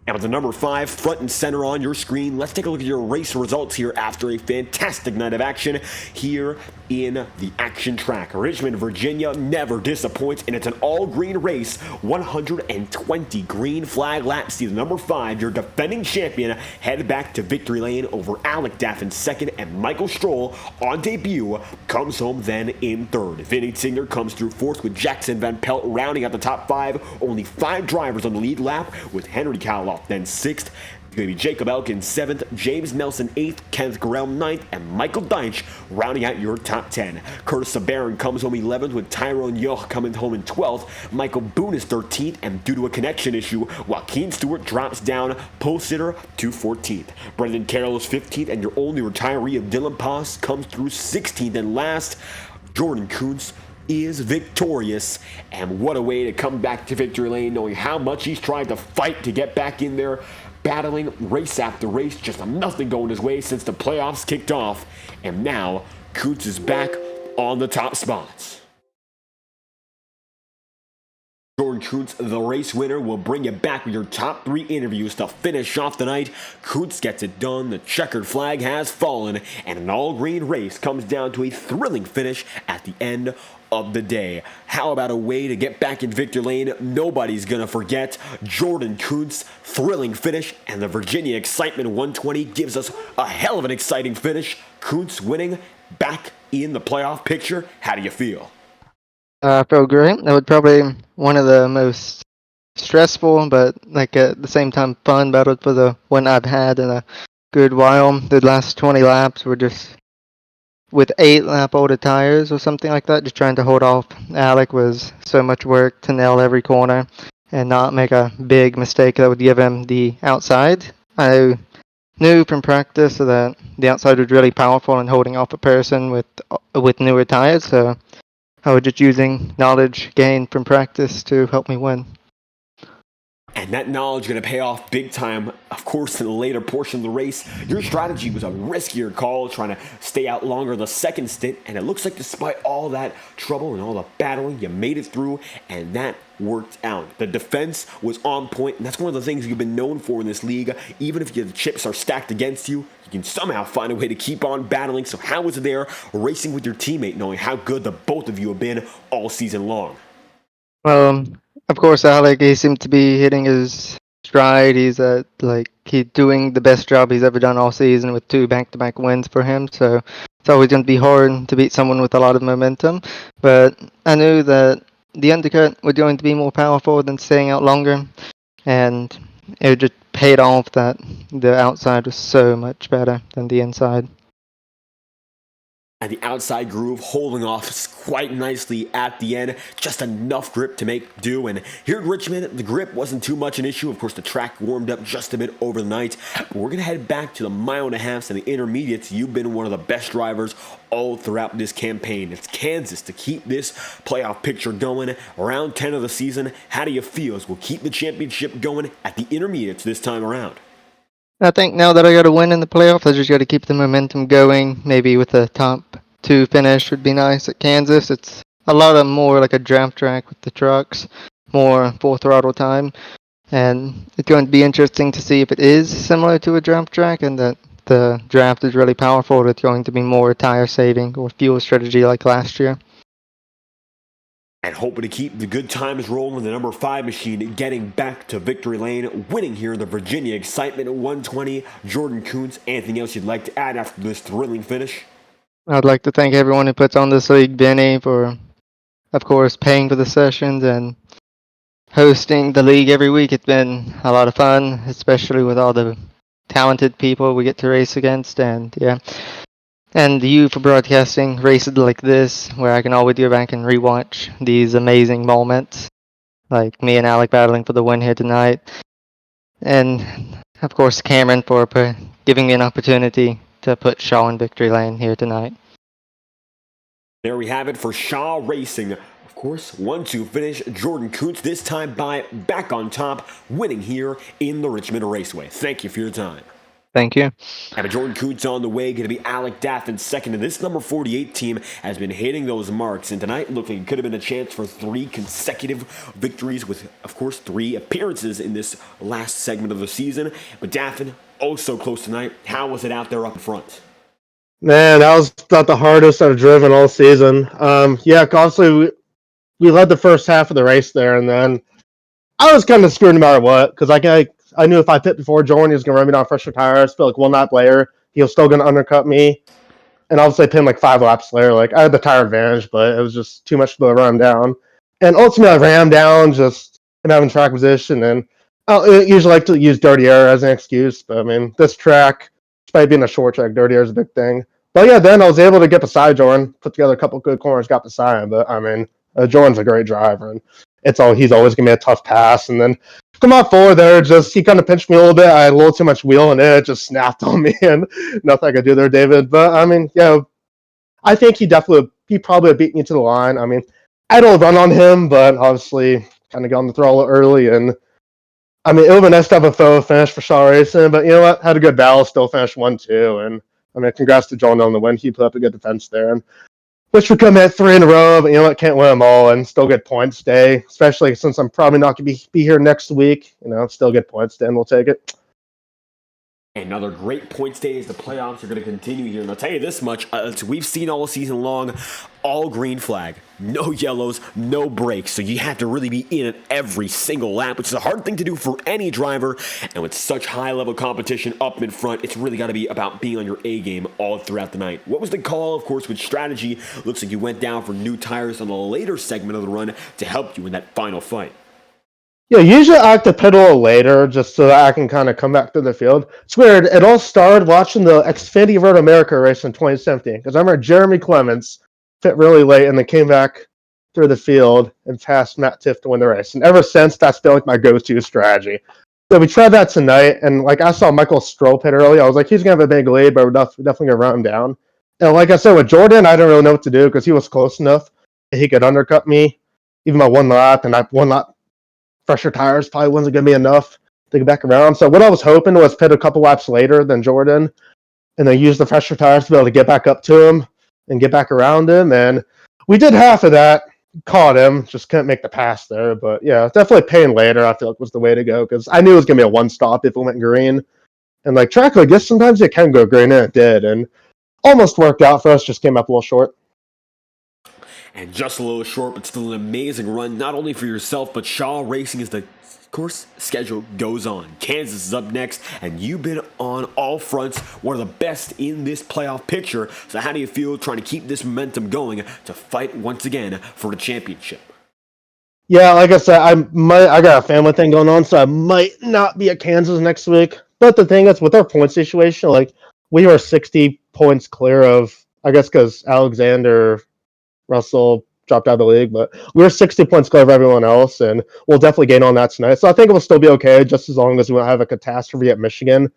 A: And with the number 5 front and center on your screen, let's take a look at your race results here after a fantastic night of action here in the action track. Richmond, Virginia never disappoints, and it's an all-green race. 120 green flag laps. See the number 5, your defending champion, head back to victory lane over Alec Daffin second, and Michael Stroll on debut comes home then in third. Vinny Tigner comes through fourth with Jackson Van Pelt rounding out the top 5. Only 5 drivers on the lead lap with Henry Kaloff then 6th. Maybe Jacob Elkin 7th, James Nelson 8th, Kenneth Garrell 9th, and Michael Deitch rounding out your top 10. Curtis Sabarin comes home 11th with Tyrone Yoch coming home in 12th. Michael Boone is 13th, and due to a connection issue, Joaquin Stewart drops down pole sitter to 14th. Brendan Carroll is 15th, and your only retiree of Dylan Poss comes through 16th. And last, Jordan Kuntz is victorious, and what a way to come back to victory lane, knowing how much he's tried to fight to get back in there, battling race after race, just nothing going his way since the playoffs kicked off, and now Kuntz is back on the top spots. Jordan Kuntz, the race winner, will bring you back with your top 3 interviews to finish off the night. Kuntz gets it done, the checkered flag has fallen, and an all-green race comes down to a thrilling finish at the end of the day. How about a way to get back in victory lane nobody's gonna forget? Jordan Kuntz, thrilling finish, and the Virginia Excitement 120 gives us a hell of an exciting finish. Kuntz winning, back in the playoff picture. How do you feel?
B: I feel great. That was probably one of the most stressful, but like at the same time fun battles for the one I've had in a good while. The last 20 laps were just with 8 lap older tires or something like that. Just trying to hold off Alec was so much work to nail every corner and not make a big mistake that would give him the outside. I knew from practice that the outside was really powerful in holding off a person with newer tires, so I was just using knowledge gained from practice to help me win.
A: And that knowledge going to pay off big time, of course, in the later portion of the race. Your strategy was a riskier call, trying to stay out longer the second stint. And it looks like despite all that trouble and all the battling, you made it through, and that worked out. The defense was on point, and that's one of the things you've been known for in this league. Even if the chips are stacked against you, you can somehow find a way to keep on battling. So how was it there racing with your teammate, knowing how good the both of you have been all season long?
B: Well, of course, Alec, he seemed to be hitting his stride. He's he's doing the best job he's ever done all season with 2 back-to-back wins for him. So it's always going to be hard to beat someone with a lot of momentum. But I knew that the undercut was going to be more powerful than staying out longer, and it just paid off that the outside was so much better than the inside.
A: And the outside groove holding off quite nicely at the end. Just enough grip to make do. And here at Richmond, the grip wasn't too much an issue. Of course, the track warmed up just a bit over the night. But we're going to head back to the 1.5 miles and the intermediates. You've been one of the best drivers all throughout this campaign. It's Kansas to keep this playoff picture going. Round 10 of the season. How do you feel as we'll keep the championship going at the intermediates this time around?
B: I think now that I got to win in the playoffs, I just got to keep the momentum going. Maybe with a top 2 finish would be nice at Kansas. It's a lot of more like a draft track with the trucks, more full throttle time, and it's going to be interesting to see if it is similar to a draft track and that the draft is really powerful, or it's going to be more tire saving or fuel strategy like last year.
A: And hoping to keep the good times rolling, the number 5 machine getting back to victory lane, winning here in the Virginia Excitement 120. Jordan Kuntz, anything else you'd like to add after this thrilling finish?
B: I'd like to thank everyone who puts on this league, Benny, for, of course, paying for the sessions and hosting the league every week. It's been a lot of fun, especially with all the talented people we get to race against, and yeah. And you for broadcasting races like this, where I can always go back and rewatch these amazing moments, like me and Alec battling for the win here tonight. And, of course, Cameron for giving me an opportunity to put Shaw in victory lane here tonight.
A: There we have it for Shaw Racing. Of course, 1-2 finish. Jordan Kuntz this time back on top, winning here in the Richmond Raceway. Thank you for your time.
B: Thank you.
A: And Jordan Kuntz on the way, going to be Alec Daffin second. And this number 48 team has been hitting those marks. And tonight, looked like it could have been a chance for 3 consecutive victories with, of course, 3 appearances in this last segment of the season. But Daffin, oh so close tonight. How was it out there up front?
C: Man, that was about the hardest I've driven all season. Obviously, we led the first half of the race there. And then I was kind of screwed no matter what, because I knew if I pit before Jordan, he was going to run me down fresher tires. Feel like one lap later, he was still going to undercut me. And obviously, I pinned like 5 laps later. Like, I had the tire advantage, but it was just too much to run him down. And ultimately, I ran him down, just him having track position. And I usually like to use dirty air as an excuse. But, I mean, this track, despite being a short track, dirty air is a big thing. But, yeah, then I was able to get beside Jordan, put together a couple good corners, got beside him. But, I mean, Jordan's a great driver. And he's always going to be a tough pass. And then come out forward there, he kind of pinched me a little bit. I had a little too much wheel, and it just snapped on me, and nothing I could do there, David. But, I mean, yeah, I think he probably beat me to the line. I mean, I don't run on him, but obviously kind of got on the throttle early. And, I mean, it would have been nice to have a photo finish for Shaw Racing, but you know what? Had a good battle, still finished 1-2. And, I mean, congrats to John on the win. He put up a good defense there. And wish we could have had 3 in a row, but you know what? Can't win them all and still get points day, especially since I'm probably not going to be here next week. You know, still get points day, and we'll take it.
A: Another great points day as the playoffs are going to continue here. And I'll tell you this much, we've seen all season long, all green flag, no yellows, no breaks. So you have to really be in it every single lap, which is a hard thing to do for any driver. And with such high-level competition up in front, it's really got to be about being on your A game all throughout the night. What was the call? Of course, with strategy, looks like you went down for new tires on the later segment of the run to help you in that final fight.
C: Yeah, usually I like to pit a little later just so that I can kind of come back to the field. It's weird. It all started watching the Xfinity Road America race in 2017 because I remember Jeremy Clements fit really late and then came back through the field and passed Matt Tiff to win the race. And ever since, that's been like my go-to strategy. So we tried that tonight, and like I saw Michael Stroll pit early. I was like, he's going to have a big lead, but we're definitely going to run him down. And like I said, with Jordan, I didn't really know what to do because he was close enough. he could undercut me even by one lap, and one lap fresher tires probably wasn't going to be enough to get back around. So what I was hoping was pit a couple laps later than Jordan, and then use the fresher tires to be able to get back up to him and get back around him. And we did half of that, caught him, just couldn't make the pass there. But yeah, definitely paying later, I feel like was the way to go, because I knew it was going to be a one stop if it went green. And like track, I guess sometimes it can go green, and it did. And almost worked out for us, just came up a little short.
A: And just a little short, but still an amazing run, not only for yourself, but Shaw Racing as the course schedule goes on. Kansas is up next, and you've been on all fronts, one of the best in this playoff picture. So how do you feel trying to keep this momentum going to fight once again for the championship?
C: Yeah, like I said, I got a family thing going on, so I might not be at Kansas next week. But the thing is, with our point situation, like we were 60 points clear of, I guess, because Alexander Russell dropped out of the league, but we're 60 points clear of everyone else, and we'll definitely gain on that tonight. So I think it will still be okay, just as long as we don't have a catastrophe at Michigan.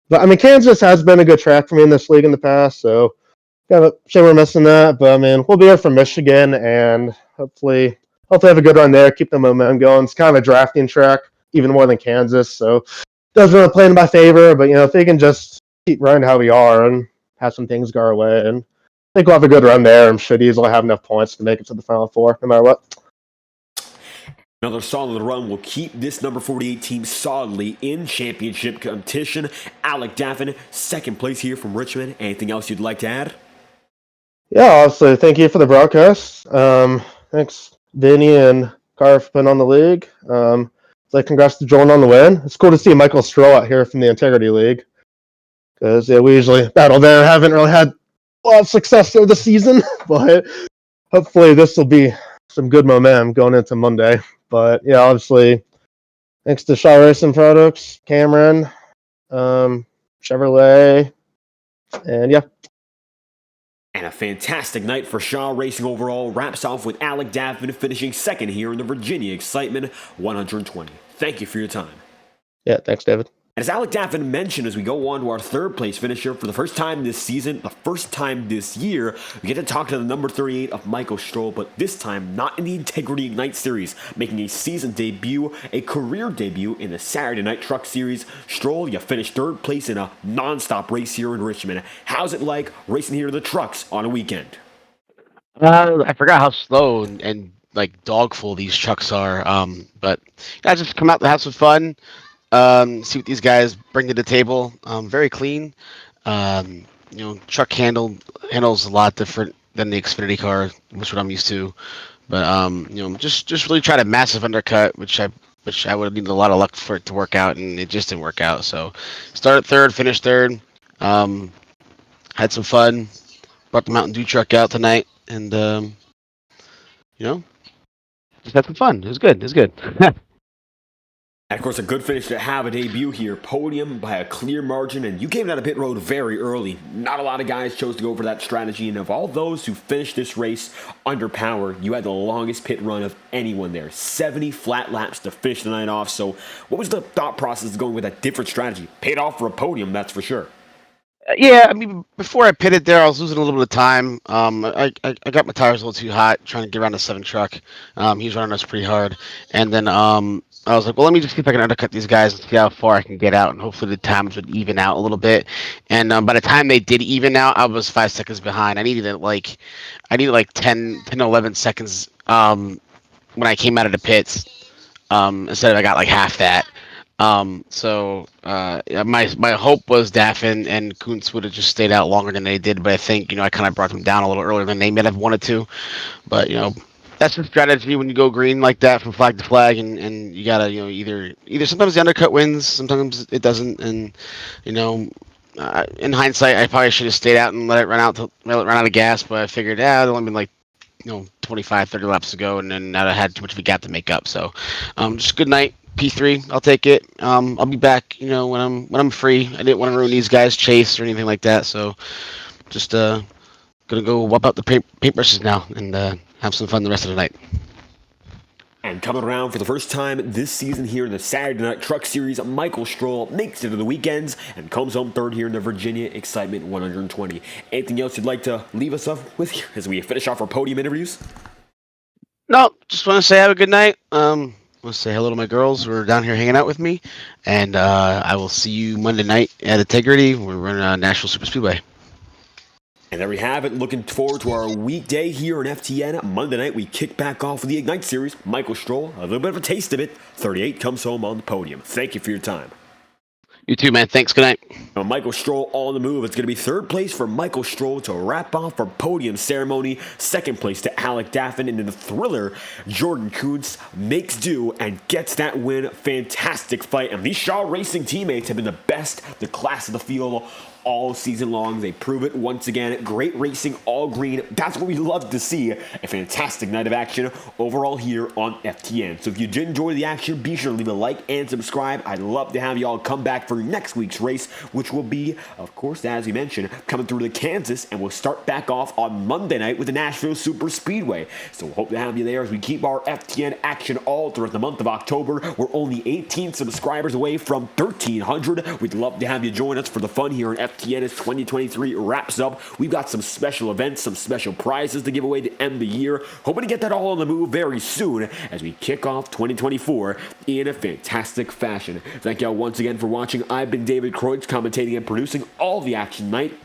C: But I mean, Kansas has been a good track for me in this league in the past, so kind of shame we're missing that. But I mean, we'll be here for Michigan, and hopefully have a good run there, keep the momentum going. It's kind of a drafting track, even more than Kansas, so doesn't really play in my favor. But if they can just keep running how we are and have some things go our way, and I think we'll have a good run there and should easily have enough points to make it to the Final Four, no matter what.
A: Another solid run will keep this number 48 team solidly in championship competition. Alec Daffin, second place here from Richmond. Anything else you'd like to add?
C: Yeah, obviously, thank you for the broadcast. Thanks, Vinny and Car for putting on the league. Congrats to Jordan on the win. It's cool to see Michael Stroh out here from the Integrity League, because we usually battle there. Haven't really had a lot of success over the season, but hopefully this will be some good momentum going into Monday. But yeah, obviously, thanks to Shaw Racing Products, Cameron, Chevrolet, and yeah.
A: And a fantastic night for Shaw Racing overall wraps off with Alec Daffin finishing second here in the Virginia Excitement 120. Thank you for your time.
C: Yeah, thanks, David.
A: As Alec Daffin mentioned, as we go on to our third place finisher for the first time this season, the first time this year, we get to talk to the number 38 of Michael Stroh, but this time not in the Integrity Ignite Series, making a season debut, a career debut in the Saturday Night Truck Series. Stroh, you finished third place in a non-stop race here in Richmond. How's it like racing here in the trucks on a weekend?
D: I forgot how slow and like dogful these trucks are. But yeah, just come out to have some fun. See what these guys bring to the table. Very clean. Truck handles a lot different than the Xfinity car, which is what I'm used to. But just really try to massive undercut, which I would have needed a lot of luck for it to work out, and it just didn't work out. So started third, finished third. Had some fun. Brought the Mountain Dew truck out tonight, and just had some fun. It was good.
A: And of course, a good finish to have a debut here. Podium by a clear margin, and you came out of pit road very early. Not a lot of guys chose to go for that strategy, and of all those who finished this race under power, you had the longest pit run of anyone there. 70 flat laps to finish the night off. So what was the thought process of going with that different strategy? Paid off for a podium, that's for sure.
D: Yeah, I mean, before I pitted there, I was losing a little bit of time. I got my tires a little too hot trying to get around the 7 truck. He was running us pretty hard. And then I was like, well, let me just see if I can undercut these guys and see how far I can get out. And hopefully the times would even out a little bit. And by the time they did even out, I was 5 seconds behind. I needed like 10 to 11 seconds when I came out of the pits. Instead of I got like half that. So my hope was Daffin and Kuntz would have just stayed out longer than they did, but I think I kind of brought them down a little earlier than they may have wanted to. But that's the strategy when you go green like that from flag to flag, and you gotta either sometimes the undercut wins, sometimes it doesn't, and in hindsight I probably should have stayed out and let it run out of gas, but I figured it'd only been like 25, 30 laps to go, and then I had too much of a gap to make up. So just a good night. P3, I'll take it. I'll be back, when I'm free. I didn't want to ruin these guys' chase or anything like that, so just gonna go wipe out the paintbrushes now and have some fun the rest of the night.
A: And coming around for the first time this season here in the Saturday Night Truck Series, Michael Stroh makes it to the weekends and comes home third here in the Virginia Excitement 120. Anything else you'd like to leave us up with as we finish off our podium interviews?
D: No, just want to say have a good night. Want to say hello to my girls who are down here hanging out with me, and I will see you Monday night at Integrity. We're running National Superspeedway.
A: And there we have it. Looking forward to our weekday here in FTN. Monday night, we kick back off with the Ignite Series. Michael Stroll, a little bit of a taste of it. 38 comes home on the podium. Thank you for your time.
D: You too, man. Thanks. Good night.
A: Now, Michael Stroll on the move. It's going to be third place for Michael Stroll to wrap off our podium ceremony. Second place to Alec Daffin. And in the thriller, Jordan Kuntz makes do and gets that win. Fantastic fight. And these Shaw Racing teammates have been the best, the class of the field all season long. They prove it once again. Great racing, all green. That's what we love to see. A fantastic night of action overall here on FTN. So if you did enjoy the action, be sure to leave a like and subscribe. I'd love to have you all come back for next week's race, which will be, of course, as we mentioned, coming through to Kansas, and we'll start back off on Monday night with the Nashville Superspeedway. So hope to have you there as we keep our FTN action all throughout the month of October. We're only 18 subscribers away from 1,300. We'd love to have you join us for the fun here in FTN as 2023 wraps up. We've got some special events, some special prizes to give away to end the year. Hoping to get that all on the move very soon as we kick off 2024 in a fantastic fashion. Thank y'all once again for watching. I've been David Kreutz, commentating and producing all the action tonight.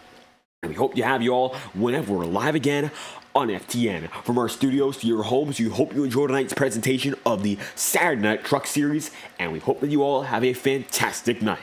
A: And we hope to have you all whenever we're live again on FTN. From our studios to your homes, we hope you enjoyed tonight's presentation of the Saturday Night Truck Series, and we hope that you all have a fantastic night.